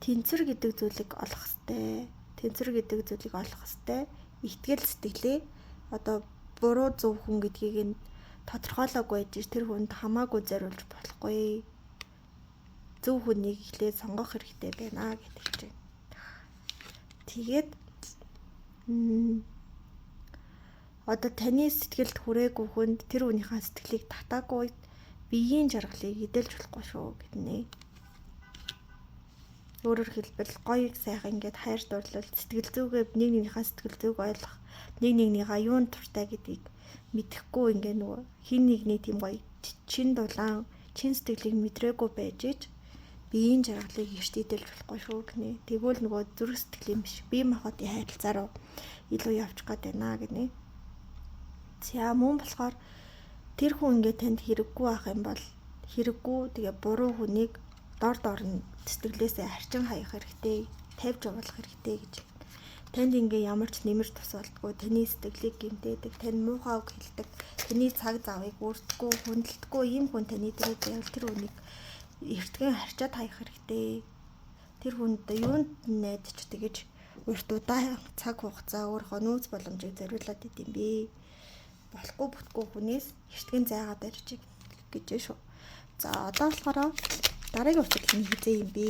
тэнцвэр гэдэг зүйлийг олох хэрэгтэй. Тэнцвэр гэдэг зүйлийг олох хэрэгтэй. Ихтгэл сэтгэлээ одоо буруу зөв хүн гэдгийг нь тодорхойлоогүй байж тэр хүнд хамаагүй зориулж болохгүй. Зөв хүнийг ихлээр сонгох хэрэгтэй байна гэдэг чинь. Тэгээд одоо таны сэтгэлд хүрээгүй хүнд тэр хүнийхээ сэтгэлийг татаагүй биеийн жаргалыг эдэлж болохгүй шүү гэднэ. Өөрөөр хэлбэл гоё сайхан ингээд хайр дурлал сэтгэл зүгээ нэг нэгнийхээ сэтгэл зүг ойлгох, нэг нэгнийхээ юунд туртай гэдгийг мэдэхгүй ингээд нөгөө хин нэгний тийм гоё чин дулаан, чин сэтгэлийг мэдрээгүй байж ич биеийн жаргалыг эрт эдэлж болохгүй шүү гинэ. Тэгвэл нөгөө зүрх сэтгэлийн биш бие махбодын харилцаа руу илүү явчих гээд байна гинэ. За мөн болохоор тэр хүн ингээд танд хэрэггүй байх юм бол хэрэггүй тэгээ буруу хүнийг дор нь сэтгэлээсээ харчин хаях хэрэгтэй, тавьж явуулах хэрэгтэй гэж. Танд ингээ ямар ч нэмэр тусалдаггүй, таны сэтгэлийг гэмтээдэг, тань муухай үг хэлдэг, таны цаг завыг өртгөө, хүндэлдэггүй ийм хүн таны дээрээ байвал тэр хүнийг эртхэн харчаад хаях хэрэгтэй. Тэр хүнд юунд найдаж тэгэж урт удаан цаг хугацаа өөрийнхөө нөөц боломжийг зориулаад идэм бэ. Болохгүй бүтггүй хүнээс эртхэн зайгаад барьж гэж шүү. За одоо болохоор дараагийн учрал нь хизээ юм бэ?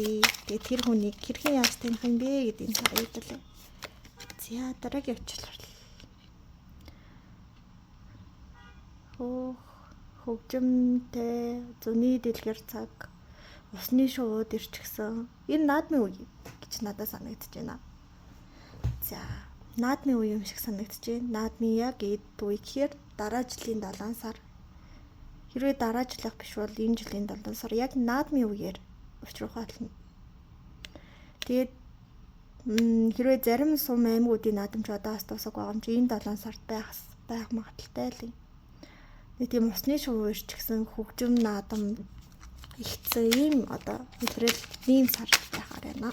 Тэгээ тэр хүнийг хэрхэн яаж таних юм бэ гэдгийг харагдaltaа. За дараагийн учрал. Хөгжимтэй зуны дэлгэр цаг усны шууд ирчихсэн. Энэ наадмын үе гэж надад санагдаж байна. За наадмын үе юм шиг санагдаж байна. Наадмын яг эд үе гэхээр дараа жилийн 7 сар Хэрвээ дараа жилийнх биш бол энэ жилийн 7 сар яг наадмын үеэр учрах болно. Тэгээд хэрвээ зарим сум аймагуудын наадамч одоос дуусах байгаа юм чи энэ 7 сард байх магадaltaй л юм. Нэг тийм усны шувуу ирч гисэн хөгжим наадам ихсэн ийм одоо илрэл ийм сар байхаар байна.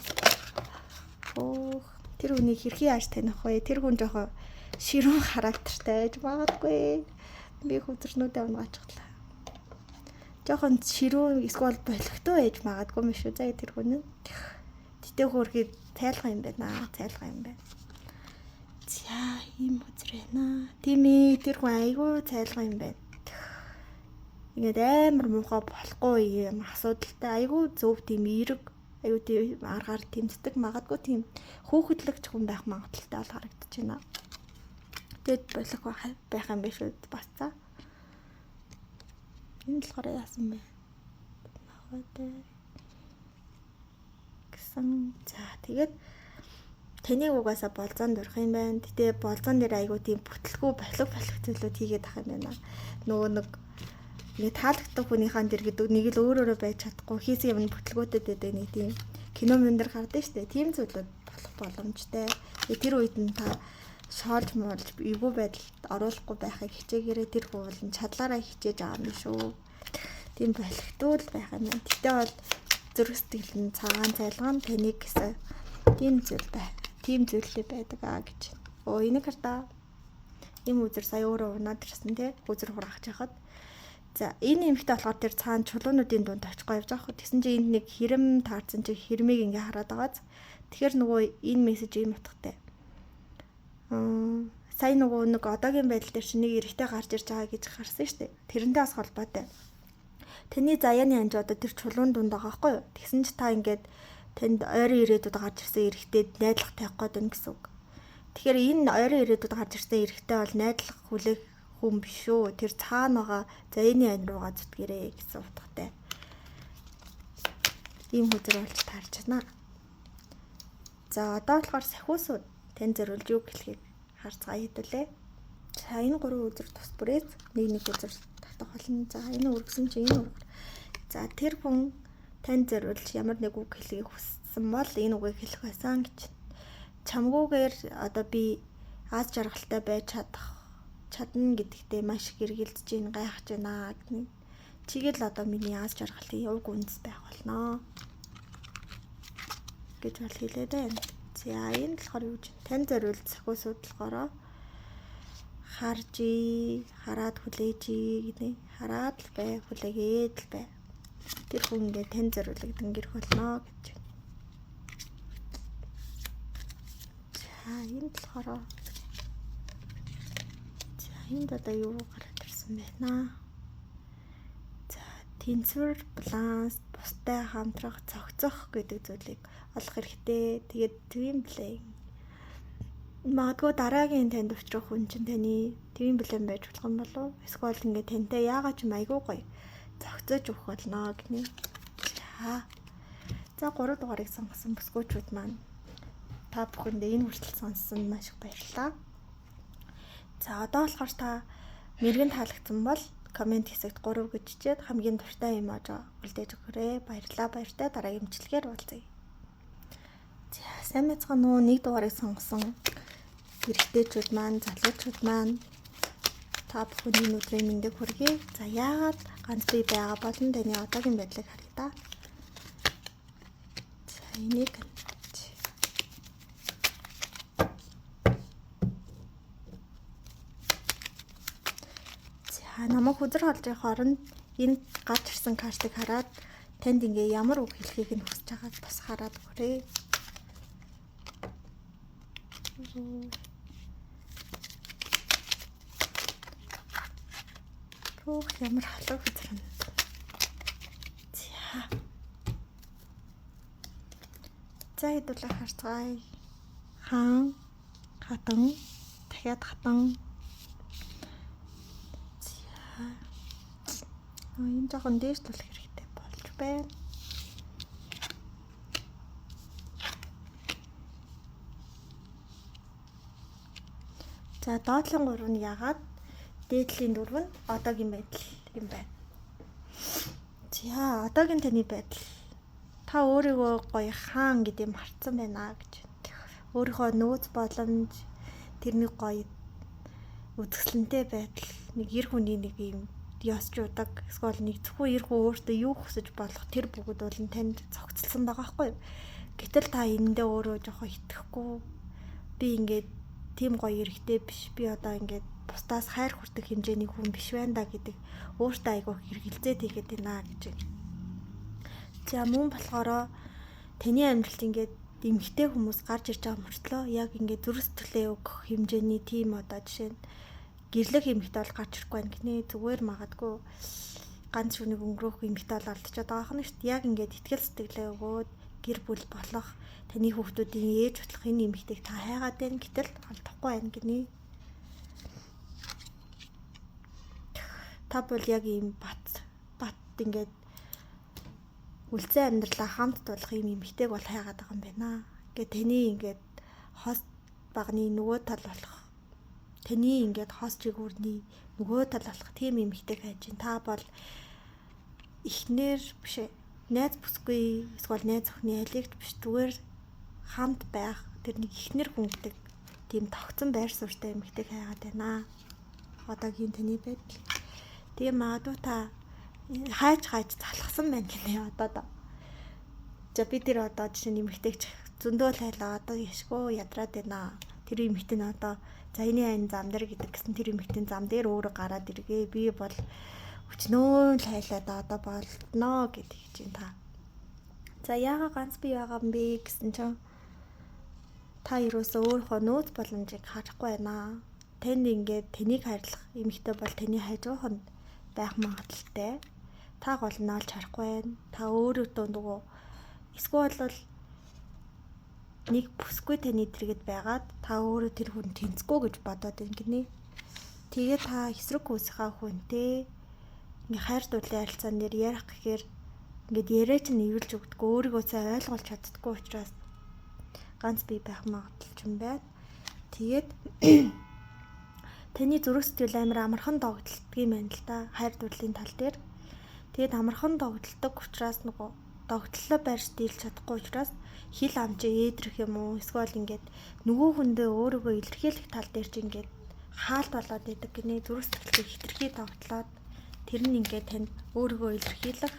Тэр хүнийг хэрхэн яаж таних вэ? Тэр хүн жоохон ширүүн характертай байж магадгүй. Би хүзрнүүдээ унгаачихлаа. Жоохон ширүүн эсвэл болохтой байж магадгүй юм шүү. За тэр хүн нь. Тэгтээ хөөрхий тайлах юм байна. За ийм хүзрэнэ. Тийм ээ тэр хүн айгүй тайлах юм байна. Ингээд амар муухай болохгүй юм асуудалтай айгүй зөв тийм эерэг аюу тийм аргаар тэмцдэг магадгүй тийм хөөхөдлөгч хүн байх магадaltaй бол харагдаж байна. Тэгэд болох байх юм биш үү бас за. Энэ болохоор яасан бэ? За тэгээд таны угаасаа болзоонд урах юм байна. Гэтэ болзоон дээр айгүй тийм бүтлгүй болох зүйлүүд хийгээд ах юм байна. Нөгөө нэг таалагддаг хүнийхэн дэр гэдэг нэг л өөрөөрөө байж чадахгүй хийсэн юм бүтлгүүтэд байдаг нэг тийм кино мөндөр гардаг штэ. Тийм зүйлүүд болох боломжтой. Тэр үед нь та шоолж моолж эвгүй байдалд оруулахгүй байхыг хичээгээрээ тэр хуулан чадлаараа хичээж байгаа юм шүү. Тийм болохтуул байх юм. Тэгтээ бол зүрх сэтгэл нь цагаан цайлгаан таныг гэсэн тийм зүйл бай. Тийм зүйлээ байдаг гэж. Энийг хараа. Ийм үзэр сая өөрөө унаад ирсэн те. Үзэр хураахж яхад. За энэ эмэгтэй болохоор тэр цаана чулуунуудын дунд очихгоо явж байгаа хөө. Тэгсэн чинь энд нэг хэрэм таарсан чи хэрмийг ингээ хараад байгааз. Тэгэхээр нөгөө энэ мессеж ийм утгатай. Сая нөгөө нэг одоогийн байдал дээр чи нэг эрэгтэй гарч ирж байгаа гэж харсан шүү дээ. Тэрнтэй бас холбоотой. Таны заяаны анж одоо тэр чулуун дунд байгаа байхгүй юу? Тэгсэн чи та ингээд танд ойрын ирээдүйд гарч ирсэн эрэгтэйд найдлах тавих гээд байна гэсэн үг. Тэгэхээр энэ ойрын ирээдүйд гарч ирсэн эрэгтэй бол найдлах хүлээх хүн биш шүү. Тэр цаана байгаа заяаны ань руугаа зүтгэрээ гэсэн утгатай. Ийм хүзэр болж таарч байна. За одоо болохоор сахиусууд тань зориулж юу гэлхийг харцгаа хэдүүлээ. За энэ гурван үзэр тус бүрээс нэг үзэр татах болно. За энэ үргэсэн чи энэ үргэр. За тэр хүн тань зориулж ямар нэг үг хэлхийг хүссэн бол энэ үгийг хэлэх байсан гэж. Чамгүйгээр одоо би аз жаргалтай байж чадна гэдэгтээ маш их эргэлдэж ийн гайхаж байна гэдэг. Чигээл одоо миний аз жаргалын уг үндэс байх болно гэж бол хэлээд байна. За энэ болохоор юу гэж тань зориулж сахиусууд болохоор хараад хүлээж гэдэг. Хараад л бай, хүлээгээд л бай. Тэр хүн ингээд тань зориулагдсан гэрх болно гэж. За энэ болохоор энд одоо юу гараад ирсэн байна. За тэнцвэр, баланс, бустай хамтрах, цогцох гэдэг зүйлийг олох хэрэгтэй. Тэгээд тийм блэ. Магадгүй дараагийн танд уулзах хүн чинь таны тийм блэм байж болох юм болов уу? Эсвэл ингээд тантай яагаад ч айгүй гоё зохицож өгөх болно гэнэ. За 3 дугаарыг сонгосон бүсгүүчүүд маань та бүхэндээ энэ хүртэл сонссон маш их баярлалаа. За одоо болохоор та мэрэгэн таалагдсан бол комент хэсэгт 3 гэж чичээд хамгийн дуртай эможи үлдээж өгөөрэй. Баярлалаа. Дараагийн имчилгээр уулзъя. За сайн мэцхан нөө 1 дугаарыг сонгосон эрэгтэйчүүд маань, залуучууд маань та бүхний өдрийн мэндийг хүргэе. За яагаад ганц бие байгаа болон таны одоогийн байдлыг харъя та. За энийг намайг хүзэр холжих хооронд энэ гарч ирсэн картыг хараад танд ингээ ямар үг хэлхийг нь хүсэж байгааг бас хараад өгөөрэй. Ямар халуун хүзэр юм. За хэдүүлээ харцгаая. Хатан, дахиад хатан. Энэ жоохон дээшлүүлэх хэрэгтэй болж байна. За доотлон 3 нь ягаад, дээдлийн 4 нь одоогийн байдал юм байна. За одоогийн таны байдал. Та өөрийгөө гоё хаан гэдэг марцсан байна гэж. Өөрийнхөө нөөц боломж тэрний гоё үзэсгэлэнтэй байдал нэг эр хүний нэг юм ёсчуудаг эсвэл нэг зөвхөн эр хүн өөртөө юу хүсэж болох тэр бүгд бол танд цогцолсон байгаа байхгүй юу? Гэтэл та энэндээ өөрөө жоохон итгэхгүй би ингээд тийм гоё эрэхтэй биш. Би одоо ингээд бусдаас хайр хүртэх хэмжээний хүн биш байна да гэдэг өөртөө айгүйх хэргэлзээд хийгээд байна гэж. За мөн болохоор таны амьдралд ингээд эмгтэй хүмүүс гарч ирж байгаа мөртлөө яг ингээд зүрх сэтгэлээ өгөх хэмжээний тийм одоо жишээ нь гэрлэх эмгтэй бол гарч ирэхгүй байх гинэ. Зүгээр магадгүй ганц шүнийг өнгөрөөх эмгтэй бол алдчихад байгаа юм шүү дээ. Яг ингээд итгэл сэтгэлээ өгөөд гэр бүл болох таны хүүхдүүдийн ээж бодлох энэ эмгтэйг та хайгаад байна гэтэл алдахгүй байна гинэ. Та бол яг ийм бат ингээд үлцэн амьдралаа хамт тулах юм эмгтэйг бол хайгаад байгаа юм байна. Ингээд таны ингээд хос багны нөгөө тал болох таны ингээд хос жигүүрний нөгөө тал болох тийм эмгтэйг хайж ин. Та бол ихнэр биш найз бүсгүй эсвэл найз охины алигч биш зүгээр хамт байх тэр нэг ихнэр хүн гэдэг тийм тогтсон байр суурьтай эмгтэйг хайгаад байна. Одоогийн таны байдал. Тийм магадгүй та хайж залхсан байна гинэ одоо. За би тэр одоо жишээ нь эмэгтэйч зөндөө лайлаа одоо яшгүй ядраад байна. Тэр эмэгтэй нь одоо за энэ айн зам дээр гэдэг гэсэн тэр эмэгтэй зам дээр өөрөө гараад иргээ. Би бол өчнөө лайлаад одоо болдноо гэдэг чинь та. За яага ганц би байгаа юм бэ гэсэн чинь та юусоо өөрийнхөө нөөц боломжийг харахгүй байна. Танд ингээд тэнийг хайрлах эмэгтэй бол таны хажууханд байх магадaltaй. Та гол нь олж харахгүй байна. Та өөрөөдөө нөгөө эсвэл бол нэг бүсгүй таны дэргэд байгаад та өөрөө тэр хүн тэнцэхгүй гэж бодоод байна гинэ. Тэгээ та эсрэг хүсэхаа хүнтэй ингээ хайр дурлалын харилцаан дээр ярих гэхээр ингээд яриач нь эвэлж өгдөггүй өөрийгөө сайн ойлгуулж чаддаггүй учраас ганц би байх магадлал юм байна. Тэгээд таны зүрх сэтгэл амар амархан догтлдог юм байна л да хайр дурлалын тал дээр. Тэгээд амархан догтлдог учраас нөгөө догтлолоо барьж дийлж чадахгүй учраас хил амжаа ээдрэх юм уу эсвэл ингээд нөгөө хүндээ өөрийгөө илэрхийлэх тал дээр ч ингээд хаалт болоод идэг гинэ. Зүрх сэтгэлээ хитрхи догтлоод тэр нь ингээд танд өөрийгөө илэрхийлэх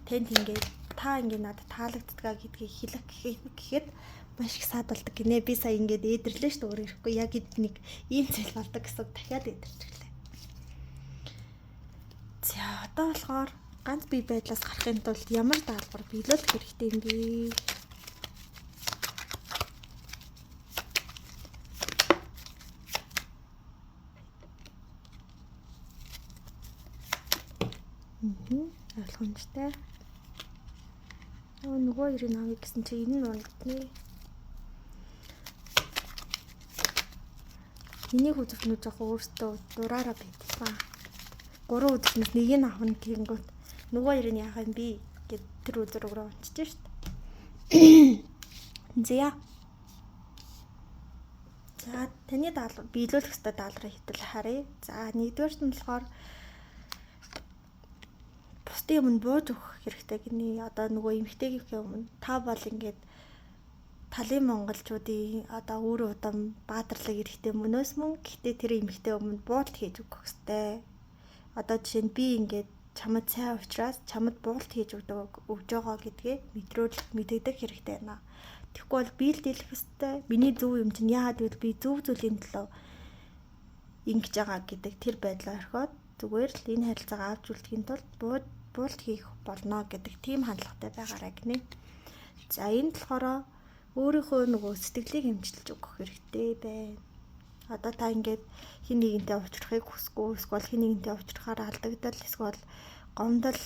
танд ингээд та ингээд надад таалагддгаа гэдгийг хэлэх гэхэд маш их саадуулдаг гинэ. Би сая ингээд ээдэрлээ шүү дээ өөрөө ирэхгүй яг нэг ийм зүйл болдог гэсэн дахиад ээдэрчихлээ. За одоо болохоор ганц бие байдлаас гарахын тулд ямар даалгавар биелүүлэх хэрэгтэй юм бэ? Ойлгомжтой. Нөгөө ерийг авъя гэсэн чи энэ нь болгоно. Энийг үзэхнүү жоохон өөртөө дураараа байтсан. 3 үзэхнээс нэг нь авах гэнгүүт нөгөө ерийг яах юм бэ гэд тэр үзэр рүү унчиж шít. За таны даалгавар биелүүлэх ёстой даалгаврыг хэтэл харъя. За нэгдүгээрт нь болохоор бусдын өмнө бууж өгөх хэрэгтэй гинэ. Одоо нөгөө эмэгтэйгийн өмнө та бол ингээд талын монголчуудын одоо үр удам баатарлаг эрэхтэй мөнөөс мөн гэхдээ тэр эмэгтэй өмнө буулт хийж өгөх хэрэгтэй. Одоо жишээ нь би ингээд чамд сайн уучраас чамд буулт хийж өгж байгаа гэдгээ мэдэгдэх хэрэгтэй байна. Тэгэхгүй бол биелдэлэх хэрэгтэй. Миний зөв юм чинь яагаад гэвэл би зөв зүйлийн төлөө ингэж байгаа гэдэг тэр байдлаа орхиод зүгээр л энэ харилцаагаа авч үлдэхийн тулд буулт хийх болно гэдэг тийм хандлагатай байгаарай гинэ. За энэ болохоор өөрийнхөө нөгөө сэтгэлийг хэмжилж өгөх хэрэгтэй байна. Одоо та ингээд хин нэгэнтэй уулзрахыг хүсэхгүй эсвэл хин нэгэнтэй уулзрахаар алдагдал эсвэл гомдол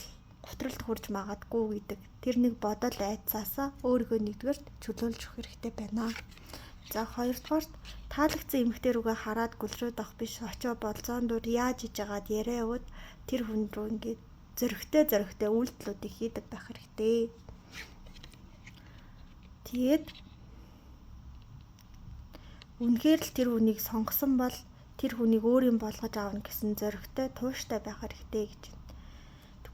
гутралд хүрч магадгүй гэдэг тэр нэг бодол айцаасаа өөрийгөө нэгдүгээрт чөлөөлж өгөх хэрэгтэй байна. За хоёрдугаарт таалагдсан эмэгтэй рүүгээ хараад гүлрээд авах биш очоо болзоон дур яаж иж агаад яриа өгöd тэр хүн рүү ингээд зөрөгтэй үйлдэлүүдийг хийдэг байх хэрэгтэй. Тэгээд үнэхээр л тэр хүнийг сонгосон бол тэр хүнийг өөрийн болгож аавна гэсэн зоригтой тууштай байх хэрэгтэй гэж байна.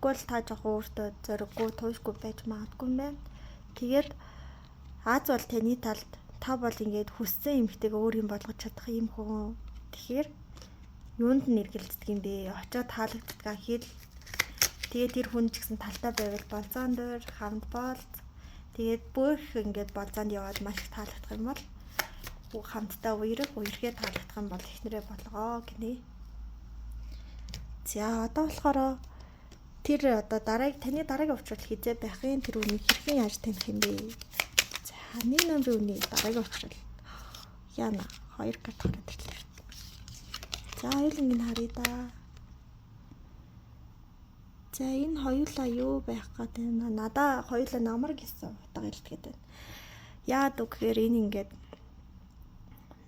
Тэгэхгүй л та жоохон өөртөө зориггүй туушгүй байж магадгүй юм байна. Тэгээд Аз бол таны талд та бол ингээд хүссэн эмгтэйг өөр юм болгож чадах юм хүн. Тэгэхээр юунд нь эргэлздэг юм бэ? Очоод таалагддгаа хэл. Тэгээд тэр хүн ч гэсэн талтай байвал болцоон дээр хамт болц. Тэгээд бүх ингээд болцоонд яваад маш их таалагдах юм бол хамтдаа үерхээ таалагдах юм бол эхнэрээ болгоо гинэ. За одоо болохоор тэр одоо таны дараагийн уучрал хизээ байхын тэр үнийг хэрхэн яаж таних юм бэ? За 1 номерын үний дараагийн уучрал яана 2 карт хараад ирлээ. За хоёуланг нь харъя да. За энэ хоёулаа юу байх гэдэг юм. Надаа хоёулаа намар гэсэн утга илтгэдэг байна. Яад үгээр энэ ингээд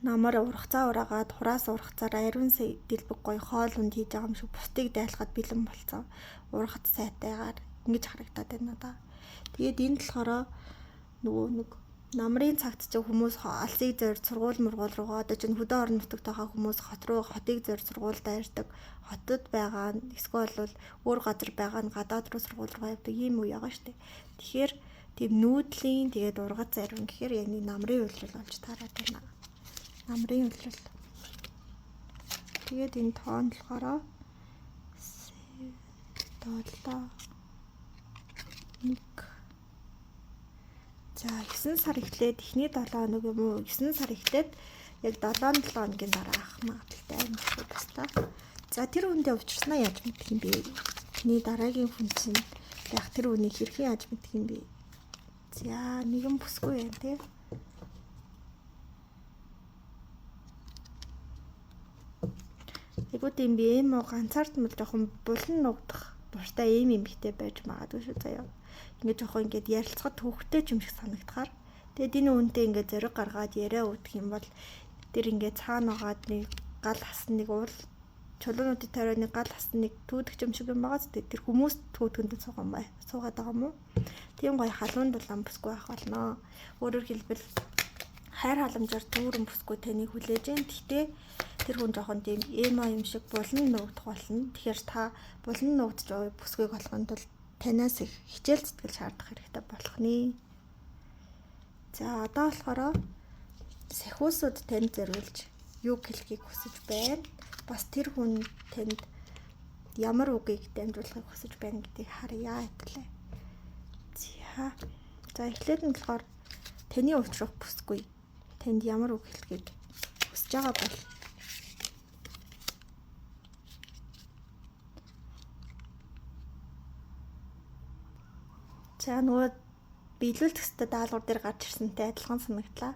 намар ургацаа ураагаад хураас ургацаараа ариун дэлбэг гоё хоол унд хийж байгаа юм шиг бусдыг дайлахад бэлэн болцсон. Ургац сайтайгаар ингэж харагдаад байна надаа. Тэгээд энэ болохоор нөгөө нэг намрын цагт ч хүмүүс алсыг зорь сургууль мургуул руугаа одоо чинь хөдөө орон нутагт байгаа хүмүүс хотыг зорь сургуультай ирдэг. Хотод байгаа нь эсвэл бол өөр газар байгаа нь гадаад руу сургууль руу явдаг ийм үе байгаа шүү дээ. Тэгэхээр тийм нүүдлийн тэгээд ургац ариун гэхээр яг нэг намрын үйлрэл болж таараад байна. Намрын үйлрэл. Тэгээд энэ тоон болохоор 1 За 9 сар эхлээд эхний 7 хоног юм уу 9 сар эхлээд яг 7-7 хоногийн дараа ах магадaltaй юм шиг байна. За тэр үндэ учирснаа яаж мэдэх юм бэ? Эхний дараагийн хүн чинь яг тэр үнийг хэрхэн яаж мэдэх юм бэ? За нэгэн бүсгүй юм тий. Эгүүд юм би юм уу ганцаардмал жоохон булан нугдах дуртай ийм эмхтэй байж магадгүй шүү заяа. Ингээд жоохон ингээд ярилцахад төвхтэй юм шиг санагдахаар. Тэгээд энэ үнтэй ингээд зориг гаргаад яриа үүдэх юм бол тэр ингээд цаана угаад нэг гал хасан нэг уул чулуунуудын тойроо нэг гал хасан нэг түүдэх юм шиг юм байгаа зү. Тэр хүмүүс түүдэхэнд суугаад байгаа юм уу? Тийм гоё халуун дулаан бүсгүй байх болно. Өөрөөр хэлбэл хайр халамжаар дүүрэн бүсгүй таныг хүлээж гэн. Гэхдээ тэр хүн жоохон тийм эмо юм шиг булан нуугдах болно. Тэгэхээр та булан нуугдж байгаа бүсгүйг олохын тулд танаас их хичээл зүтгэл шаардах хэрэгтэй болох нэ. За одоо болохоор сахиусууд танд зориулж юу хэлхийг хүсэж байна. Бас тэр хүн танд ямар үгийг дамжуулахыг хүсэж байна гэдгийг харъя гэтлээ. За эхлээд нь болохоор таны уучрах бүсгүй танд ямар үг хэлхийг хүсэж байгаа бол За нөгөө биелүүлэх хэвээр даалгавар дээр гарч ирсэнтэй адилхан санагдлаа.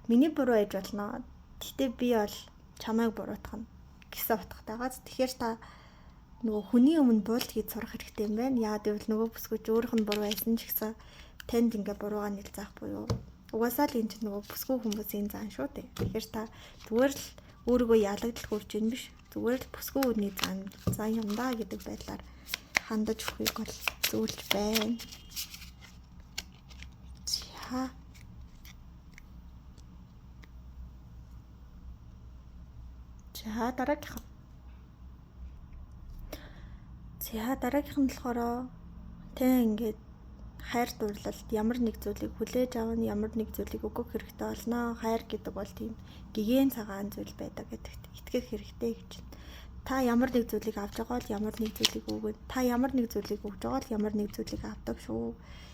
Миний буруу ээж болно. Гэтэ би бол чамайг буруутгах нь гэсэн утгатай байгаа. Тэгэхээр та нөгөө хүний өмнө буулт хийж сурах хэрэгтэй юм байна. Яагаад гэвэл нөгөө бүсгүйч өөрийнх нь буруу байсан ч гэсэн танд ингээ буруугаа нэлзаах буюу. Угаасаа л энэ ч нөгөө бүсгүй хүмүүсийн зан шүү дээ. Тэгэхээр та зүгээр л өөрийгөө ялагдал хүрч ийн биш. Зүгээр л бүсгүй үний зан юм да гэдэг байдлаар хандаж өгөхийг бол зөвлөж байна. За дараагийнх нь болохоор тэн ингээд хайр дурлалд ямар нэг зүйлийг хүлээж авах нь ямар нэг зүйлийг өгөх хэрэгтэй болно. Хайр гэдэг бол тийм гэгэн цагаан зүйл байдаг гэдэгт итгэх хэрэгтэй гэж байна. Та ямар нэг зүйлийг авч байгаа бол ямар нэг зүйлийг өгнө. Та ямар нэг зүйлийг өгж байгаа бол ямар нэг зүйлийг авдаг шүү.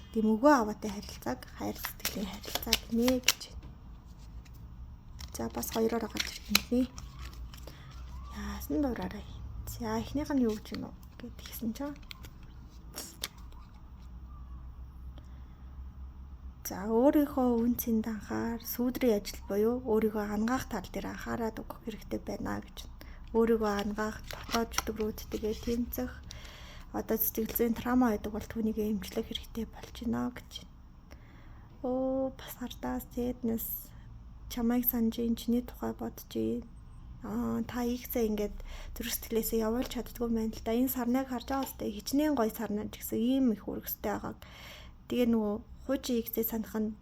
Тийм өгөө аваатай харилцааг хайр сэтгэлийн харилцаа гинэ гэж байна. За бас хоёроор гарч ирнэ. Яасан дураарай. За эхнийх нь юу гэж юм уу гэдгийгсэн чинь. За өөрийнхөө үн цэнд анхаар сүүдрийн ажил буюу өөрийгөө ангаах тал дээр анхаарал өгөх хэрэгтэй байна гэж. Өөрийгөө ангаах, дотоод чөтгөрүүдтэйгээ тэмцэх, одоо сэтгэл зүйн трама байдаг бол түүнийг эмчлэх хэрэгтэй болж байна гэж. Бас хардаас зэднэс чамайг санаж чиний тухай бодож байна. Та ихсээ ингээд зүрх сэтгэлээсээ явуулж чаддгүй байна л да. Энэ сарныг харж байгаа үстэй хичнээн гоё сарнаа гэсэн ийм их үргэстэй байгааг. Тэгээ нөгөө хуучин ихсээ санах нь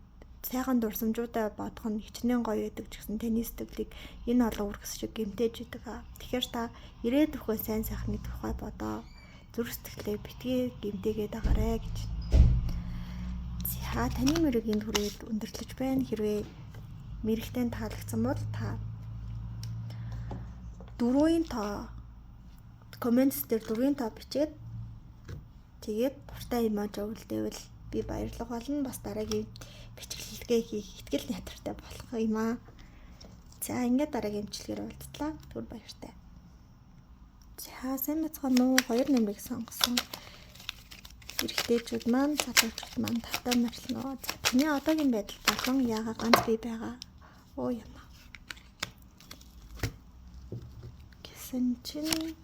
сайхан дурсамжуудаа бодох нь хичнээн гоё байдаг ч гэсэн таны сэтгэлийг энэ олон үргэс шиг гэмтээж идэг. Тэгэхээр та ирээдүйн сайн сайхны тухай бодоо. зүрх сэтгэлээ битгий гэмтээгээд агараа гэж. За таны мөрөгийн түрээд өндөрлөж байна. Хэрвээ мэрэгтэй таалагдсан бол та 4-ийн тоо комментс дээр 4-ийн тоо бичээд тэгээд дуртай эможи өгүүлдэвэл би баярлах болно. Бас дараагийн бичлэгээ хийх итгэл найдвартай болох юм аа. За ингээд дараагийн бичлэгээр уулзлаа. Түр баяртай. За сайн бацгаана уу? 2 нэмрийг сонгосон эрэгтэйчүүд маань, залуучууд маань тавтай марлно. За таны одоогийн байдал болон яага ганц бий байгаа. Оо юм. Гэсэн чинь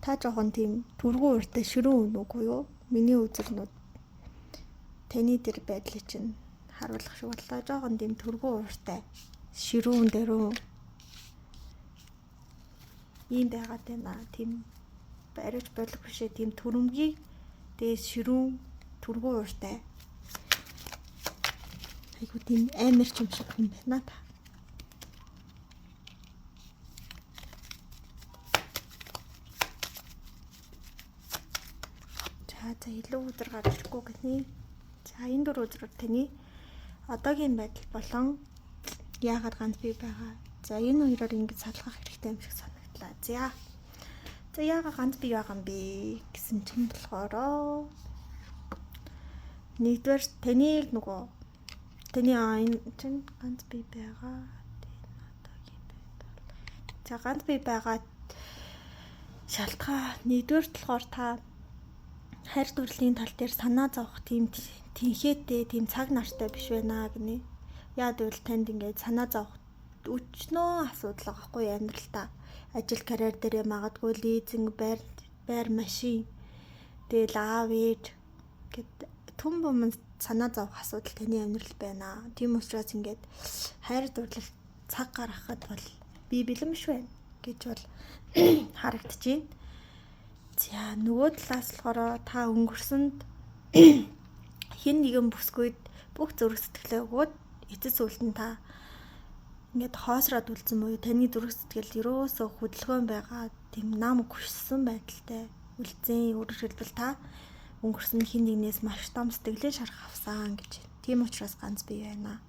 та жоохон тийм түргэн уртай ширүүн үнэ үгүй юу? Миний үзэрнүүд таны тэр байдлыг чинь харуулах шиг боллоо. Жоохон тийм түргэн уртай ширүүн дөрөө ийм байгаад байна. Тийм бариж болох бишээ тийм түрэмгий дээс ширүүн түргэн уртай. Айгуу тийм амар ч юм шиг юм байна та. За илүү өдөр гарч ирэхгүй гэнэ. За энэ 4 өдрөөр таны одоогийн байдал болон яагаад ганц бий байгаа. За энэ хоёроор ингэж салгах хэрэгтэй юм шиг санагдлаа. За яагаад ганц бий байгаа юм бэ гэсэн чинь болохоор нэгдүгээр таныг нөгөө таны энэ чинь ганц бий байгаа. Одоогийн байдал. За ганц бий байгаа шалтгаан нэгдүгээр болохоор та хайр дурлалын тал дээр санаа зовох тийм тэнхээтэй, тийм цаг нартай биш байна гинэ. Яад бол танд ингээд санаа зовох өчнөө асуудал байгаа хгүй амьдралтаа. Ажил карьер дээрээ магадгүй лизинг, байр машин, тэгэл аав ээж гэд түн бум санаа зовох асуудал таны амьдрал байна. Тийм учраас ингээд хайр дурлал цаг гаргахад бол би бэлэн биш байна гэж бол харагдчихээн. За нөгөө талаас болохоор та өнгөрсөнд хэн нэгэн бүсгүйд бүх зүрх сэтгэлээ өгөөд эцэс үлдэн та ингээд хоосроод үлдсэн буюу таны зүрх сэтгэл ерөөсөө хөдөлгөөн байгаа тийм нам хүссэн байдалтай үлдсэн. Өөрөөр хэлбэл та өнгөрсөнд хэн нэгнээс маш том сэтгэлээ шарах авсан гэж. Тийм учраас ганц бий байна.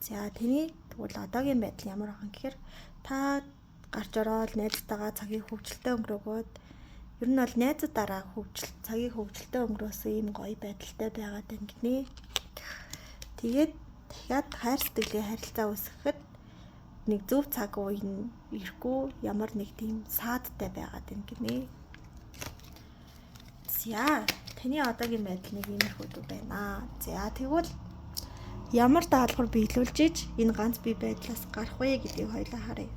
За таны тэгвэл одоогийн байдал ямар байгаа юм гэхээр та гарч ороод найзтайгаа цагийг хөвгөлтэй өнгөрөөгөөд ер нь бол найзуудаараа цагийг хөвгөлтэй өнгөрөөсөн ийм гоё байдалтай байгаад байна гинэ. Тэгээд дахиад хайр сэтгэлийн харилцаа үүсгэхэд нэг зөв цаг үе нь ирэхгүй ямар нэг тийм саадтай байгаад байна гинэ. За таны одоогийн байдал нэг иймэрхүү байна. За тэгвэл ямар даалгавар биелүүлж иж энэ ганц бий байдлаас гарах вэ гэдгийг хоёулаа харъя.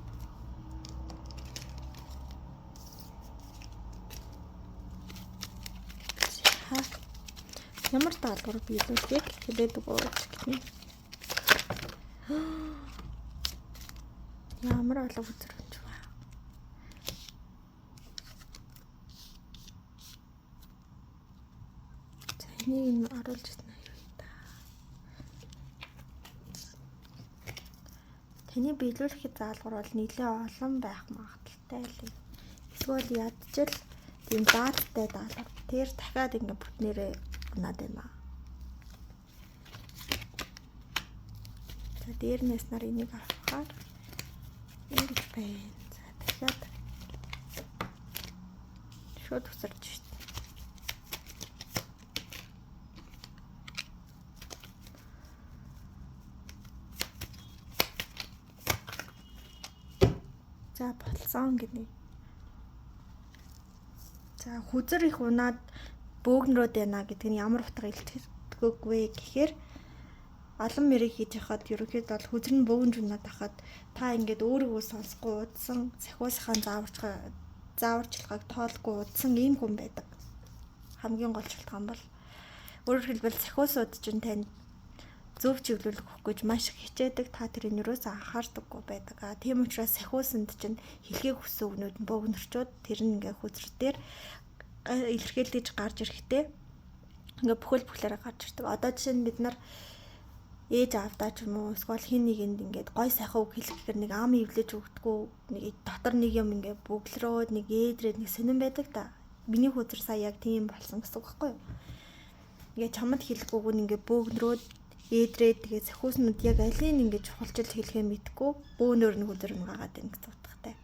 Ямар даалгавар биелүүлэхийг хэлээд өгөөч гэнэ. Ямар олон үзэр болж байна. За энийг оруулж ирнэ юу та. Таны биелүүлэх даалгавар бол нэлээд олон байх магадaltaй л. Эсвэл ядчил тийм дааттай даалгавар. Тэр дахиад ингэ бүтнээрээ унаад байна. За дээрнээс нар энийг авахаар ингэж байна. За дахиад шууд усарч шít. За болсон гинэ. За хүзэр их унаад бөөгнөрөөд байна гэдэг нь ямар утга илтгэхгүй гэхээр олон мэрийг хийж хахад ерөнхийдөө бол хүзэр нь бөөгнж унаад хахад та ингээд өөрийгөө сонсохгүй удсан сахиусахын зааварчилгааг тоолохгүй удсан ийм хүн байдаг. Хамгийн гол шалтгаан бол өөрөөр хэлбэл сахиусууд чинь танд зөв чиглүүлэх өгөхгүйж маш их хичээдэг. Та тэрийг юусаа анхаардаггүй байдаг. Тийм учраас сахиусанд чинь хэлхийг хүссэн өгнүүд нь бөөгнөрчүүд тэр нь ингээд хүзэр дээр илэрхийлж гарч ирэхдээ ингээ бүхэл бүхлээрээ гарч ирдэг. Одоо жишээ нь бид нар ээж аавдаа ч юм уу эсвэл хин нэгэнд ингээд гой сайхан үг хэлэхээр нэг ам ивлэж өгдөггүй, нэг дотор нэг юм ингээд бүглөрөөд нэг ээдрээд нэг сонирн байдаг та. Миний хөтөр сая яг тийм болсон гэсэн үг байхгүй юу? Ингээд чамд хэлэхгүйг нь ингээд бөөгнөрөөд ээдрээд тэгээ сахиуснууд яг алийн ингээд чухалчил хэлэхээ мэдгүй бөөнөр нь хөдөр нь гагаад байна гэсэн утгатай.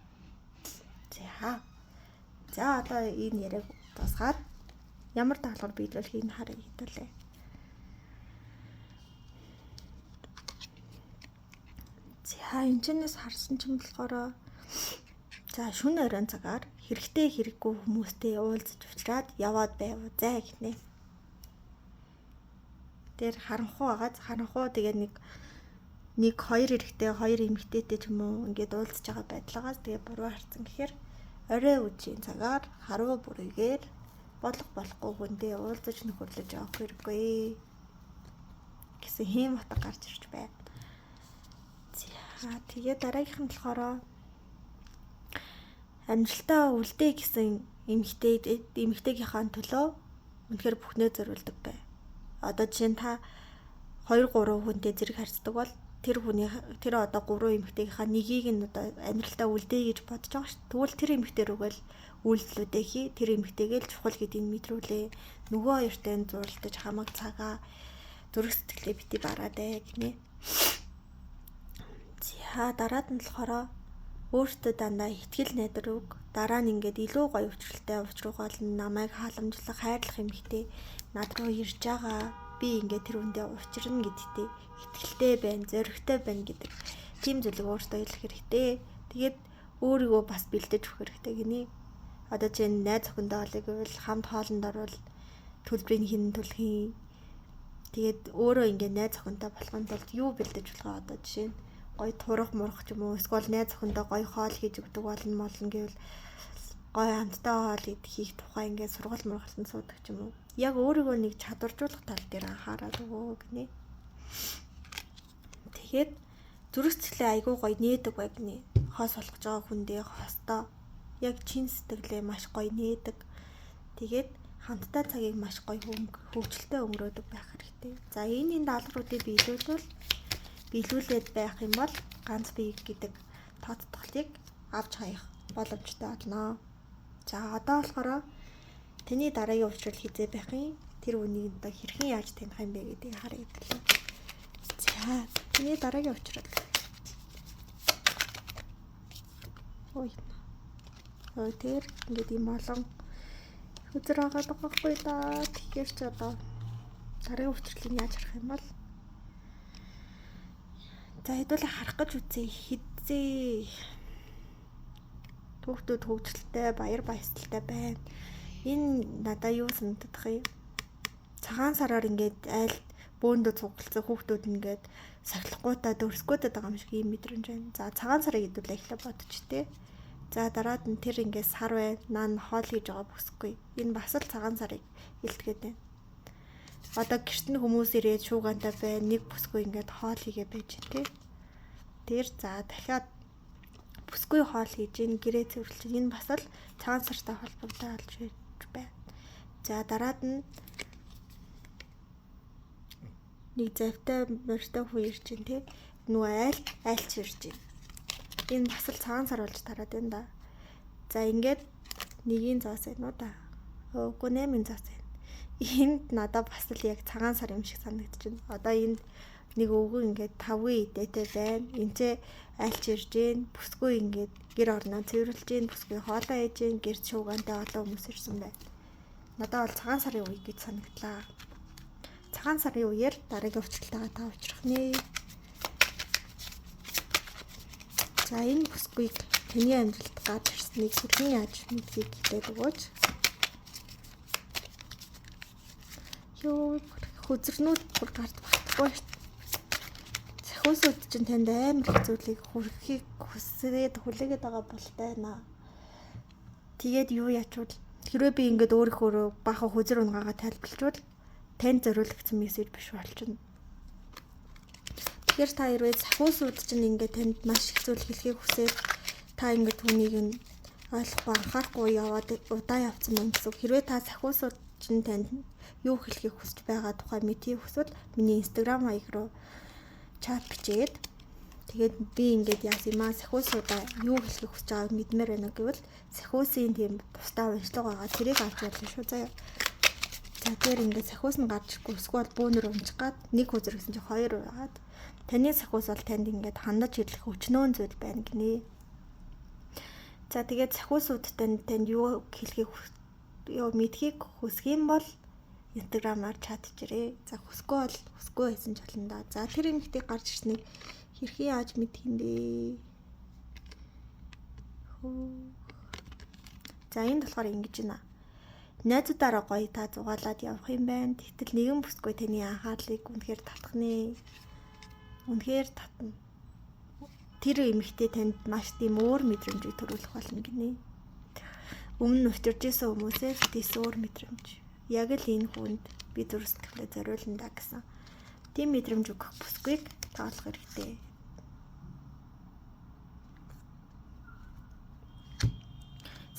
За одоо энэ яриаг дуусгаад ямар даалгавар биелүүлэхийг харъя хэдүүлээ. За энэчнээс харсан ч юм болохоор за шөнө оройн цагаар хэрэгтэй хэрэггүй хүмүүстэй уулзаж уулзраад яваад байв заа гинэ. Тэр харанхуу харанхуу тэгээ нэг хоёр эрэгтэй хоёр эмэгтэйтэй ч юм уу ингээд уулзж байгаа байдлаагаас тэгээ буруу харсан гэхээр орой үеийн цагаар харуу бүрийгээр болохгүй хүндээ уулзаж нөхөрлөж явах хэрэггүй гэсэн хэм утга гарч ирж байна. За тэгээ дараагийнх нь болохоор амжилтаа үлдээ гэсэн эмэгтэйгийнхаа төлөө үнэхээр бүхнээ зориулдаг бай. Одоо жишээ нь та 2 3 хүнтэй зэрэг харьцдаг бол тэр одоо 3 эмэгтэйгийнхаа нэгийг нь одоо амжилтаа үлдээ гэж бодож байгаа шүү. Тэгвэл тэр эмэгтэй рүүгээл үйлдэлүүдээ хий, тэр эмэгтэйгээ л чухал гэдгийг мэдрүүлээ. Нөгөө хоёртой нь зурлаж хамаг цагаа зүрх сэтгэлээ бити бараадай гинэ. За дараад нь болохоор өөртөө дандаа ихтгэл найдвар өг. Дараа нь ингээд илүү гоё өвчлөлтэй уучруулгал намайг халамжлах хайрлах эмэгтэй над руу ирж байгаа. Би ингээд тэр үндэ уучрна гэдэгтээ итгэлтэй байна, зоригтой байна гэдэг тийм зүйлийг өөртөө хэлэх хэрэгтэй. Тэгээд өөрийгөө бас бэлдэж өгөх хэрэгтэй гинэ. Одоо чинь найз охиндоо олыг гэвэл хамт хоолнд орвол төлбөрийг хинэн төлөхийн. Тэгээд өөрөө ингээд найз охинтой болохын тулд юу бэлдэж болох одоо жишээ нь гой турах мурах ч юм уу эсвэл найз охиндоо гой хоол хийж өгдөг болно гэвэл гой хамттай хоол хийх тухай ингээд сургал мургалтанд суудаг ч юм уу. Яг өөрийгөө нэг чадваржуулах тал дээр анхаарал өгөө гинэ. Тэгээд зүрх сэтгэлээ айгүй гой нээдэг бай гинэ. Хоос болгож байгаа хүндээ хоостой яг чин сэтгэлээ маш гой нээдэг. Тэгээд хамттай цагийг маш гой хөвгөлтэй өнгөрөөдөг байх хэрэгтэй. За энэ даалгавруудыг биелүүлээд байх юм бол ганц бие гэдэг тооцоолтыг авч хаях боломжтой болно. За одоо болохоор таны дараагийн уучрал хизээ байх юм. Тэр үнийг одоо хэрхэн яаж таних юм бэ гэдгийг харъя гэрлээ. За таны дараагийн уучрал. Тэр ингээд юм олон хүзэр агаад байгаа хгүй да. Тэгэхээр ч одоо дараагийн уучралыг яаж харах юм бол за хэдүүлээ харах гэж үзье. Хизээ хүүхдүүд хөвгөлтэй баяр баясгалтай байна. Энэ надаа юу санагдах юм? Цагаан сараар ингээд айл бөөндө цуглалцсан хүүхдүүд ингээд сахилахгүйдаа дөрсгөөдөд байгаа юм шиг юм мэдрэмж байна. За цагаан сарыг хэдүүлээ эхлээ бодож тээ. За дараад нь тэр ингээд сар байна. Наа хоол хийж байгаа бүсгүй. Энэ бас л цагаан сарыг илтгээд байна. Одоо гэрт нь хүмүүс ирээд шуугантай байна. Нэг бүсгүй ингээд хоол хийгээ байж тээ. Тэр за дахиад бүсгүй хоол хийж ийн гэрээ цэвэрлж ийн бас л цагаан сартай холбоотой болж байна. За дараад нь нэг завтай морьтой хүн ирж ийн тий. Нөгөө айлч ирж ийн. Энэ бас л цагаан сар болж тараад байна да. За ингээд нэгийн зоос байна уу да. Үгүй 8-ын зоос байна. Энд надад бас л яг цагаан сар юм шиг санагдчихэв. Одоо энд нэг өвгөн ингээд 5 идээтэй байна. Энцээ айлч ирж ийн, бүсгүй ингээд гэр орноо цэвэрлж ийн, бүсгүй хоолоо хийж ийн, гэрч шуугантай олон хүмүүс ирсэн байна. Надад бол цагаан сарын үе гэж санагдлаа. Цагаан сарын үеэр дараагийн уучралтайгаа та уулзрах нэ. За энэ бүсгүйг таны амьдралд гарч ирснийг хэрхэн яаж мэдхийг хэлээд өгөөч. Ёо хүзрнүүд бүр гард багтахгүй шүү. Сахиусууд чинь танд амар их зүйлийг хүрхийг хүсээд хүлээгээд байгаа болтой наа. Тэгээд юу ячвал хэрвээ би ингээд өөрийнхөө баахан хүзэр унгаагаа тайлбарлажвал танд зориулагдсан мессеж биш болчихно. Тэгэхээр та хэрвээ сахиусууд чинь ингээд танд маш их зүйл хэлхийг хүсээд та ингээд түүнийг нь ойлгохгүй анхаарахгүй яваад удаа явцсан юм гэсэн. Хэрвээ та сахиусууд чинь танд юу хэлхийг хүсэж байгаа тухай мэдхийг хүсвэл миний Instagram хаяг руу чат бичээд тэгээд би ингээд яасан юм аа сахиусуудаа юу хэлхийг хүсэж байгааг мэдмээр байна гэвэл сахиусын тийм тусдаа уншлага байгаа тэрийг авч явуулна шүү заяа. За тэр ингээд сахиус нь гарч ирэхгүй эсвэл бөөнөр унчих гад нэг хүзэр гэсэн чинь 2 байгаад таны сахиус бол танд ингээд хандаж ирлэх өчнөөн зүйл байна гинэ. За тэгээд сахиусуудтай танд юу хэлхийг юу мэдхийг хүсэх юм бол Instagram-аар чат хийрээ. За хүсэхгүй бол хүсэхгүй байсан ч болно да. За тэр эмэгтэй гарч ирснийг хэрхэн яаж мэдэх юм бэ? За энд болохоор ингэж байна. Найзуудаараа гоё та зугаалаад явах юм байна. Тэгтэл нэгэн бүсгүй таны анхаарлыг үнэхээр татах нэ. Үнэхээр татна. Тэр эмэгтэй танд маш тийм өөр мэдрэмжийг төрүүлэх болно гинэ. Өмнө учирж исэн хүмүүсээс тийс өөр мэдрэмж. Яг л энэ хүнд би зүрх сэтгэлээ зориулна да гэсэн. Тийм мэдрэмж өгөх бүсгүйг таалах хэрэгтэй.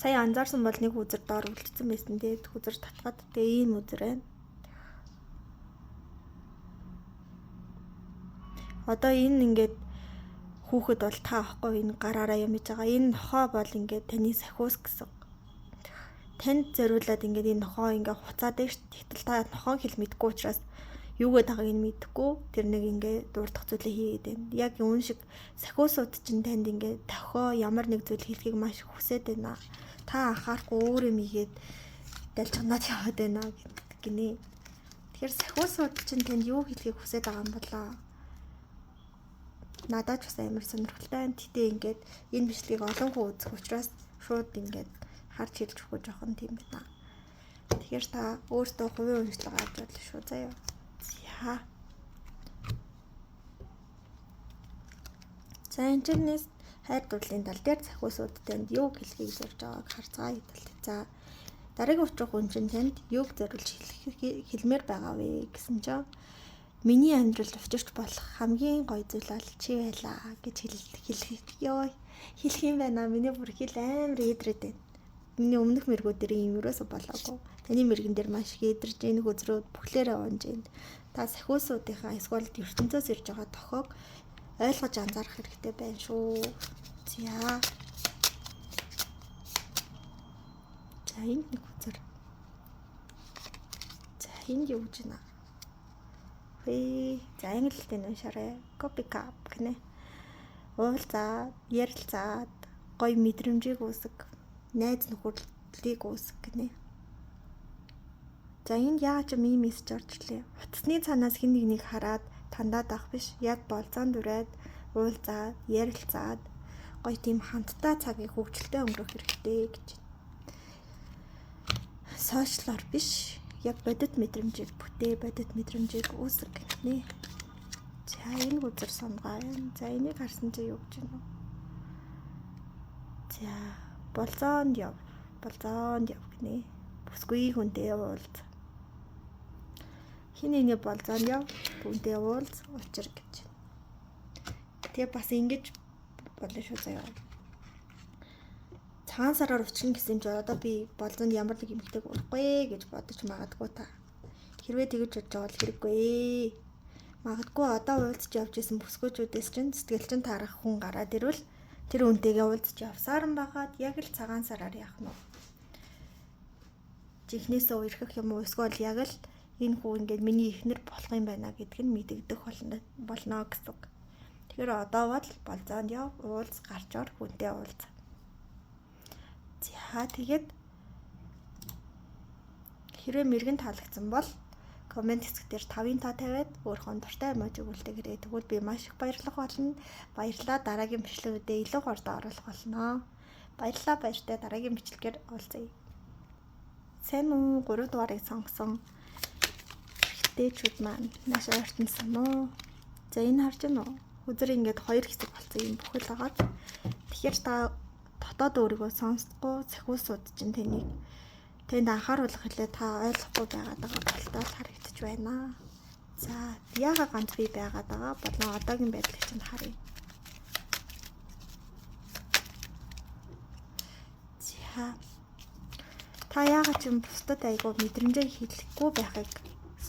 Сая анзаарсан бол нэг үзэр доор үлдсэн байсан дээ. Үзэр татгаад тэгээ ийм үзэр байна. Одоо энэ ингээд хүүхэд бол та ахгүй энэ гараараа юм хийж байгаа. Энэ нохоо бол ингээд таны сахиус гэсэн. Танд зориулаад ингээд энэ нохоо ингээд хуцаад байна шүү дээ. Тэгтэл та нохоо хэл мэдгүй учраас юугээд байгааг нь мэдэхгүй тэр нэг ингээд дурдах зүйлээ хийгээд байна. Яг үүн шиг сахиусууд чинь танд ингээд тохио ямар нэг зүйл хэлхийг маш хүсээд байна. Та анхаарахгүй өөр юм игээд дэлж ханаад яваад байна гинэ. Тэгэхээр сахиусууд чинь танд юу хэлхийг хүсээд байгаа юм болоо. Надад ч бас амар сонирхолтой байна. Тэгтээ ингээд энэ бичлэгийг олон хүн үзэх учраас шууд ингээд харж хэлж өгөх жоохон тийм байна. Тэгэхээр та өөртөө хувийн уншлага авч болно шүү заяа. За интернет хайр дурлалын тал дээр сахиусууд танд юу хэлхийг зорж байгааг харцгаая гэдэг. За дараагийн учрах хүн чинь танд юуг зориулж хэлмээр байгаа вэ гэсэн чинь миний амьдралд учирч болох хамгийн гоё зүйл бол чи байлаа гэж хэлэх юм байна. Миний бүр хэл амар идрээд байна. Миний өмнөх мэргүүд дээр юм ерөөсө болоогүй. Таны мэргэн дээр маш их идэрж энэ хөзрүүд бүхлээрээ унж байна. Та сахиусуудынхаа эсвэл ертөнцөөс ирж байгаа тохиог ойлгож анзаарах хэрэгтэй байна шүү. За энд нэг үзэр. За энд юу гэж байна? За англитэй уншаарай. Copy cap гэнэ. Уулзаад, ярилцаад, гоё мэдрэмжийг үүсгэх, найз нөхөрлөлийг үүсгэх гэнэ. За энд яаж юм мессеж орж ирлээ. Утасны цаанаас хэн нэгнийг хараад тандаад авах биш. Яг болзоон дүрээд уулзаад, ярилцаад гоё тийм хамтдаа цагийг хөвгөлтэй өнгөрөх хэрэгтэй гэж. Сошиалор биш. Яг бодит мэдрэмжийг бүтээ, бодит мэдрэмжийг үүсгэх гэнэ. За энэ үзэр сонгоё. За энийг харсан чи юу гэж байна вэ? За болзоонд яв гэнэ. Бүсгүй хүнтэй уулз. Хин нэг болзоонд яв, хүнтэй уулз, учир гэж. Тэгээ бас ингэж болно шүү заяа. Цагаан сараар уучрах гэсэн чинь одоо би болзоонд ямар нэг эмэгтэйг урахгүй гэж бодож магадгүй та. Хэрвээ тэгж бодож байгаа бол хэрэггүй. Магадгүй одоо уулзч явж исэн бүсгүйчүүдээс чинь сэтгэл чинь таарах хүн гараад ирвэл тэр үнтэйгээ уулзч явсаар нь байгаад яг л цагаан сараар яах нь вэ? Чихнээсээ үерхэх юм уу эсвэл яг л энэ хүн ингээд миний эхнэр болох юм байна гэдг нь мэдэгдэх болно гэсэн. Тэгэхээр одоо бол болзоонд яв, уулз, гарч ор, хүнтэй уулз. За тэгээд хэрвээ мэрэгэн таалагдсан бол комент хэсэг дээр 5-ын тоо тавиад өөрийнхөө дуртай эможиг үлдээгээрэй. Тэгвэл би маш их баярлах болно. Баярлалаа, дараагийн бичлэгүүдэд илүү хурдан оруулах болно. Баярлалаа, баяртай дараагийн бичлэгээр уулзъя. Сайн уу 3 дугаарыг сонгосон эхтэйчүүд маань маш ойртонсон уу? За энэ харж байна уу? Үзэр ингээд 2 хэсэг болсон юм бүхэл байгаа. Тэгэхээр та дотоод өөрийгөө сонсдоггүй сахиусууд чинь тэнд анхааруулах хэлээ та ойлгохгүй байгаад байгаа болтол харагдаж байна. За яага ганц би байгаад байгаа болон одоогийн байдлыг чинь харъя. За та яага ч юм бусдад айгуу мэдрэмжээ хэлэхгүй байхыг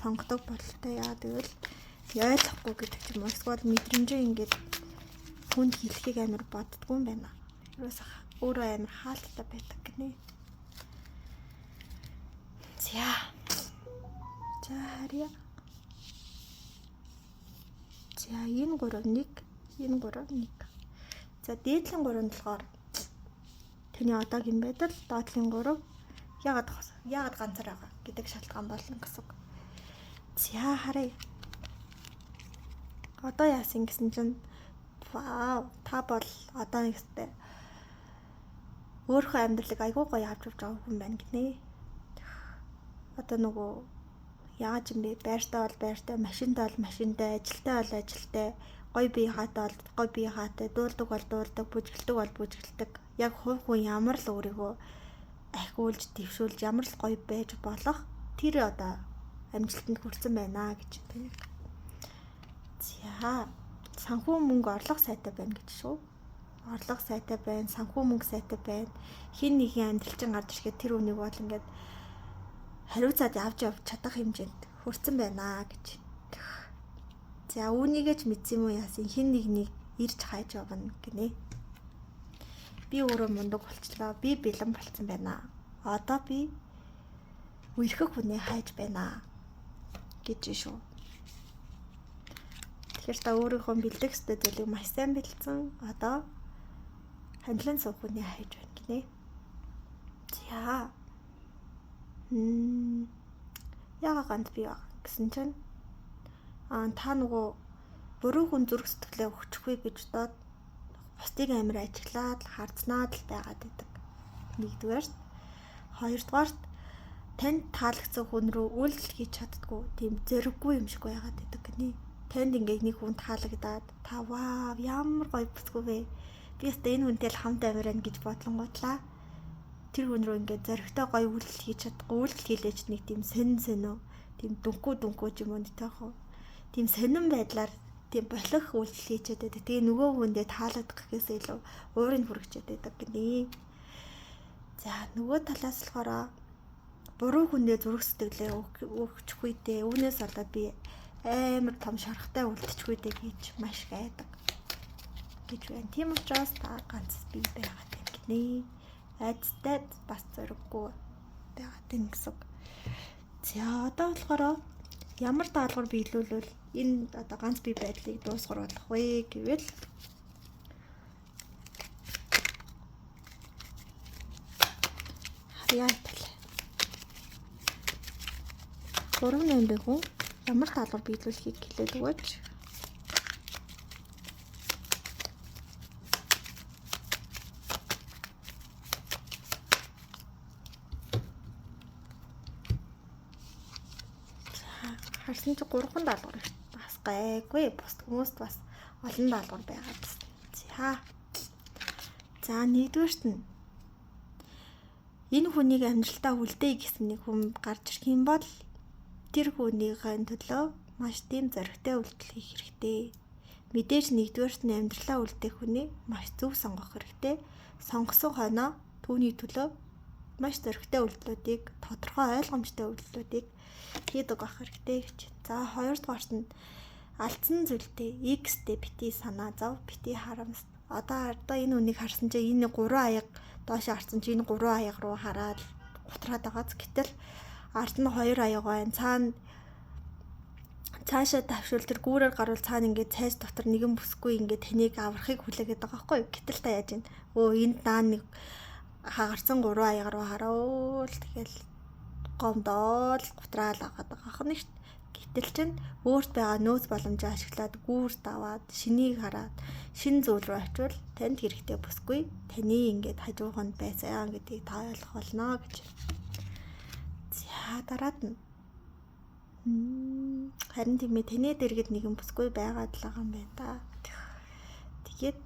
сонгодог бололтой яа гэвэл Ойлгохгүй гэдэг юм уу? Эсвэл мэдрэмжээ ингээд хүнд хэлхийг амар боддгүй юм байна. Юусе өөрөө амар хаалттай байдаг гинэ. За харьяа. За энэ 3 1. За дээдлийн 3 нь болохоор таны одоогийн байдал, доотлын 3 яагаад ганцаар байгаа гэдэг шалтгаан болно гэсэн. За харъя. Одоо яасан гэсэн чинь вау, та бол одоо нэгтэй өөрийнхөө амьдралыг айгүй гоё авч явж байгаа хүн байна гинэ. Одоо нөгөө яаж юм бэ? Байртаа бол байртай, машинтаа бол машинтай, ажилтаа бол ажилтай, гоё бие хаатай бол гоё бие хаатай, дуулдаг бол дуулдаг, бүжгэлдэг бол бүжгэлдэг. Яг хувь хүн ямар л өөрийгөө ахиулж, дэвшүүлж, ямар л гоё байж болох тэр одоо амжилтанд хүрсэн байна гэж тийм. За санхүү мөнгө орлого сайтай байна гэж шүү. Орлого сайтай байна, санхүү мөнгө сайтай байна. Хин нэгэн амьдралчин гарч ирэхэд тэр үнийг бол ингээд хариуцаад авч чадах хэмжээнд хүрсэн байна гэж. За үүнийгээ ч мэдсэн юм уу яасан хин нэгнийг ирж хайж явна гинэ. Би өөрөө мундаг болчлоо. Би бэлэн болцсон байна. Одоо би үерхэх хүнээ хайж байна гэж шүү. Тэгэхээр та өөрийнхөө бэлдэх ёстой зүйлийг маш сайн бэлдсэн. Одоо хандлан суух хүнээ хайж байна гинэ. За. Яга ганц би байгаа гэсэн чинь та нөгөө буруу хүн зүрх сэтгэлээ өгчихгүй гэж бодоод бусдыг амар ажиглаад хардснаад л байгаад байдаг. Нэгдүгээрт, хоёрдугаарт танд таалагдсан хүн рүү үйлдэл хийж чаддгүй тийм зэрэггүй юм шиг байгаад байдаг гинэ. Танд ингээд нэг хүн таалагдаад та вау ямар гоё бүсгүй вэ? Би өөртөө энэ хүнтэй л хамт амирна гэж бодлонгуудлаа. Тэр хүн рүү ингээд зоригтой гоё үйлдэл хийж чадахгүй, үйлдэл хийлээч нэг тийм сонин тийм дүнхүү ч юм уу нэтэх хөө. Тийм сонин байдлаар тийм болох үйлдэл хийчихэд байдаг. Тэгээ нөгөө хүндээ таалагдах гэхээс илүү уурыг хүргэчихэд байдаг гинэ. За нөгөө талаас болохоор буруу хүндээ зүрх сэтгэлээ өгчихгүй дээ. Үүнээс болоод би амар том шарахтай үлдчихгүй дээ гэж маш их айдаг гэж байна. Тийм учраас та ганц би байгаад байна гинэ. Айдтай бас зориггүй байгаад байна гэсэн. За одоо болохоор ямар даалгавар биелүүлвэл энэ одоо ганц бие байдлыг дуусгар болох вэ гэвэл харьяа тал. 3-8 хүн ямар даалгавар биелүүлэхийг хэлээд өгөөч. Харсан чи 3 даалгавар бас гайгүй. Бус хүмүүст бас олон даалгавар байгаа гэсэн. За нэгдүгээрт нь энэ хүнийг амьдралтаа үлдээе гэсэн нэг хүн гарч ирэх юм бол тэр хүнийхэн төлөө маш тийм зоригтой үйлдэл хийх хэрэгтэй. Мэдээж нэгдүгээрт нь амьдралаа үлдээх хүнийг маш зөв сонгох хэрэгтэй. Сонгосон хойноо түүний төлөө маш зоригтой үйлдэлүүдийг, тодорхой ойлгомжтой үйлдэлүүдийг хийдэг байх хэрэгтэй гэж. За хоёрдугаарт нь алдсан зүйлдээ X-тэй бити санаа зов, бити харамс. Одоо энэ үнийг харсан чинь энэ 3 аяга доош харсан чинь энэ 3 аяга руу хараад гутраад байгааз. Гэтэл ард нь 2 аяга байна. Цаашаа давшуул тэр гүүрээр гарвал цаана ингээд цайз дотор нэгэн бүсгүй ингээд таныг аврахыг хүлээгээд байгаа байхгүй. Гэтэл та яаж юм? Энд наа нэг хагарсан 3 аяга руу хараул тэгэл гомдоол гутраал агаад байгаа юм шүү. Гэтэл чинь өөрт байгаа нөөц боломжоо ашиглаад гүүрт аваад шинийг хараад шин зүйл рүү очивол танд хэрэгтэй бүсгүй таны ингээд хажууганд байсан гэдгийг та ойлгох болно гэж. За дараад нь харин тийм ээ таны дэргэд нэгэн бүсгүй байгаад л байгаа юм байна да. Тэгээд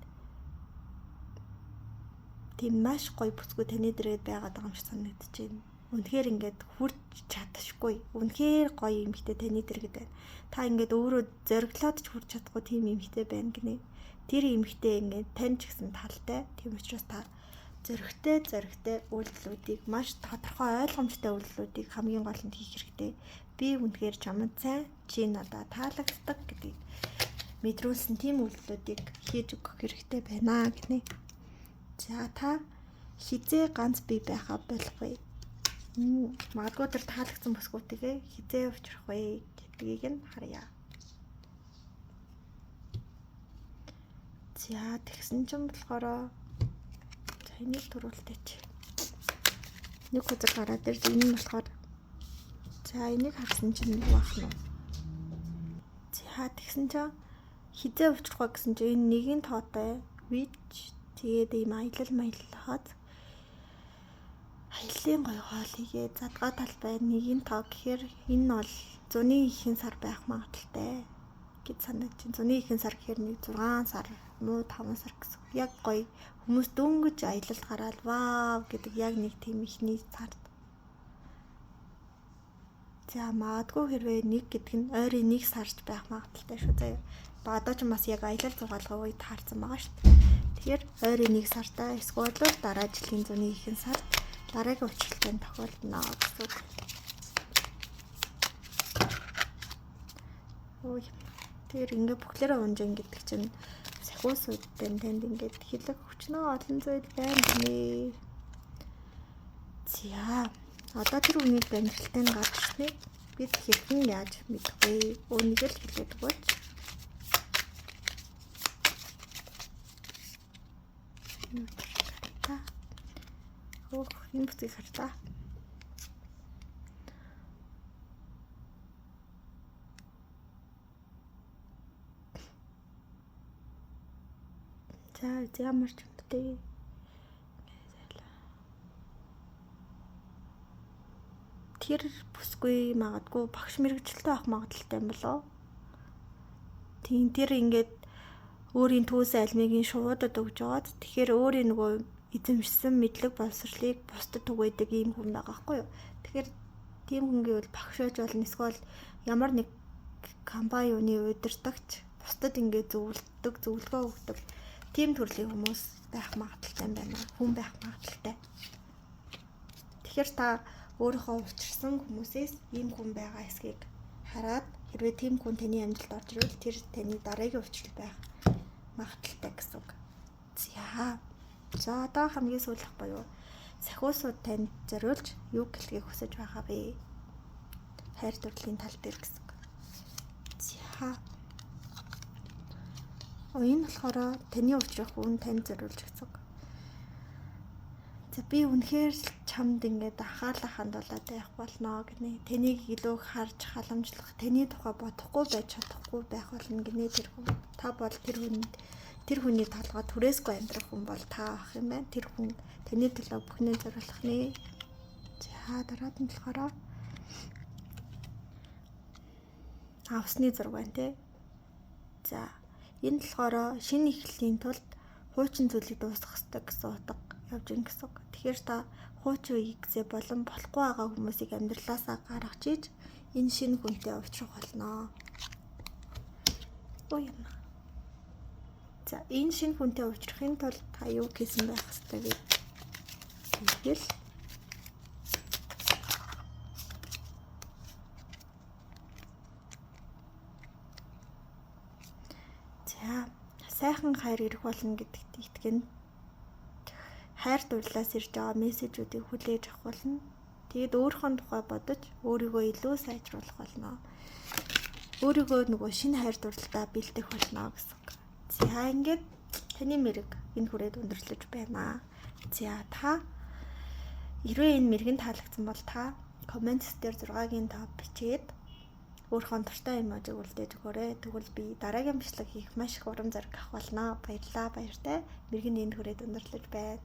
тийм маш гоё бүсгүй таны дэргэд байгаад байгаа юм шиг санагдчихэв. Үнэхээр ингээд хүрч чадахгүй. Үнэхээр гоё эмэгтэй таны дэргэд байна. Та ингээд өөрөө зориглоод ч хүрч чадахгүй тийм эмэгтэй байна гинэ. Тэр эмэгтэй ингээд тань ч гэсэн талтай. Тийм учраас та зоригтой үйлдэлүүдийг маш тодорхой ойлгомжтой үйлдэлүүдийг хамгийн гол нь хийх хэрэгтэй. Би үнэхээр чамд сайн, чи надад таалагддаг гэдгийг мэдрүүлсэн тийм үйлдэлүүдийг хийж өгөх хэрэгтэй байна гинэ. За та хизээ ганц бий байхаа болох вэ? Магадгүй тэр таалагдсан бүсгүүдээ хизээ учрах вэ гэдгийг нь харъя. За тэгсэн чинь болохоор за энийг төрүүлдэж. Нэг хүзэг гараад ирж энэ нь болохоор за энийг харсан чинь юу ах нь. За тэгсэн чинь хизээ учрах вэ гэсэн чинь энэ нэгэн тоотой which тэгээд ийм маялхаад аяллаа гой хоол хийгээ задгаа талбай нэгэн тоо гэхээр энэ нь бол зуны ихэнх сар байх магадaltaй гэж санаж чинь. Зуны ихэнх сар гэхээр нэг 6 сар муу 5 сар гэсэн. Яг гоё хүмүүс дөнгөж аялалд гараад вау гэдэг яг нэг тийм ихний сард. За магадгүй хэрвээ нэг гэдэг нь ойрын нэг сарч байх магадaltaй шүү заяа. Одоо ч бас яг аялал зугаалгын үед таарсан байгаа шүү дээ. Тэгэхээр ойрын нэг сартаа эсвэл дараа жилийн зуны ихэнх сард дараагийн учралтай тохиолдно гэсэн. Ой. Тэр ингээ бүхлээрээ унжин гэдэг чинь сахиусуудтай танд ингээд хэлэх хүчнөө олон зүйл байна гинэ. За одоо тэр үнийг амьдралтын гарч ирснийг бид хэрхэн яаж мэдэх вэ? Үүнийг л хэлээд өгөөч. Энэ бүсгийг харлаа. За ямар ч юмтэй. Тэр бүсгүй магадгүй багш мэрэгчлээ авах магадaltaй юм болоо. Тийм тэр ингээд өөрийн төвөөс альмигийн шуудад өгж байгаад тэгэхээр өөрийн нөгөө эзэмшсэн мэдлэг боловсролыг бусдад түгээдэг ийм хүн байгаа байхгүй юу. Тэгэхээр тийм хүнгийн бол багшаач болно эсвэл ямар нэг компанийн удирдагч бусдад ингээд зөвлөдөг, зөвлөгөө өгдөг тийм төрлийн хүмүүс байх магадaltaй байна. Хүн байх магадaltaй. Тэгэхээр та өөрийнхөө учирсан хүмүүсээс ийм хүн байгаа эсэхийг хараад хэрвээ тийм хүн таны амьдралд орж ирвэл тэр таны дараагийн учрал байх магадaltaй гэсэн үг. За одоо хамгийн сүүлх буюу сахиусууд танд зориулж юу гэлхийг хүсэж байгаа вэ? Хайр дурлалын тал дээр гэсэн үг. За энэ болохоор таны учрах хүн танд зориулж гэсэн үг. За би үнэхээр чамд ингээд анхаарлаа хандуулаад байх болно гинэ. Таныг илүү харж халамжлах, таны тухай бодохгүй байж чадахгүй байх болно гинэ тэр хүн. Та бол тэр хүний толгой түрээсгүй амьдрах хүн бол та ах юм байна. Тэр хүн таны төлөө бүхнээ зориулах нэ. За дараад нь болохоор авсны зураг байна те. За энэ болохоор шинэ эхлэлийн тулд хуучин зүйлийг дуусгах хэрэгтэй гэсэн утга явж ийн гэсэн. Тэгэхээр та хуучин үеигсээ болон болохгүй байгаа хүмүүсийг амьдралаасаа гаргаж иж энэ шинэ хүнтэй уулзах болно. Ой юм. За энэ шинэ хүнтэй уулзрахын тулд та юу хийсэн байх ёстой вэ? Тэгэл за сайхан хайр ирэх болно гэдэгт итгэн. Хайр дурлалаас ирж байгаа мессежүүдийг хүлээж авах болно. Тэгэд өөрийнхөө тухай бодож өөрийгөө илүү сайжруулах болно. Өөрийгөө нөгөө шинэ хайр дурлалдаа бэлдэх болно гэсэн. За ингээд таны мэрэг энэ хүрээд өндөрлөж байна. За та хэрвээ энэ мэрэгэн таалагдсан бол та коммент дээр 6-гийн топ бичээд өөрийнхөө дуртай эможиг үлдээж өгөөрэй. Тэгвэл би дараагийн бичлэг хийх маш их урам зориг авах болно. Баярлалаа, баяртай. Мэрэгэн энэ хүрээд өндөрлөж байна.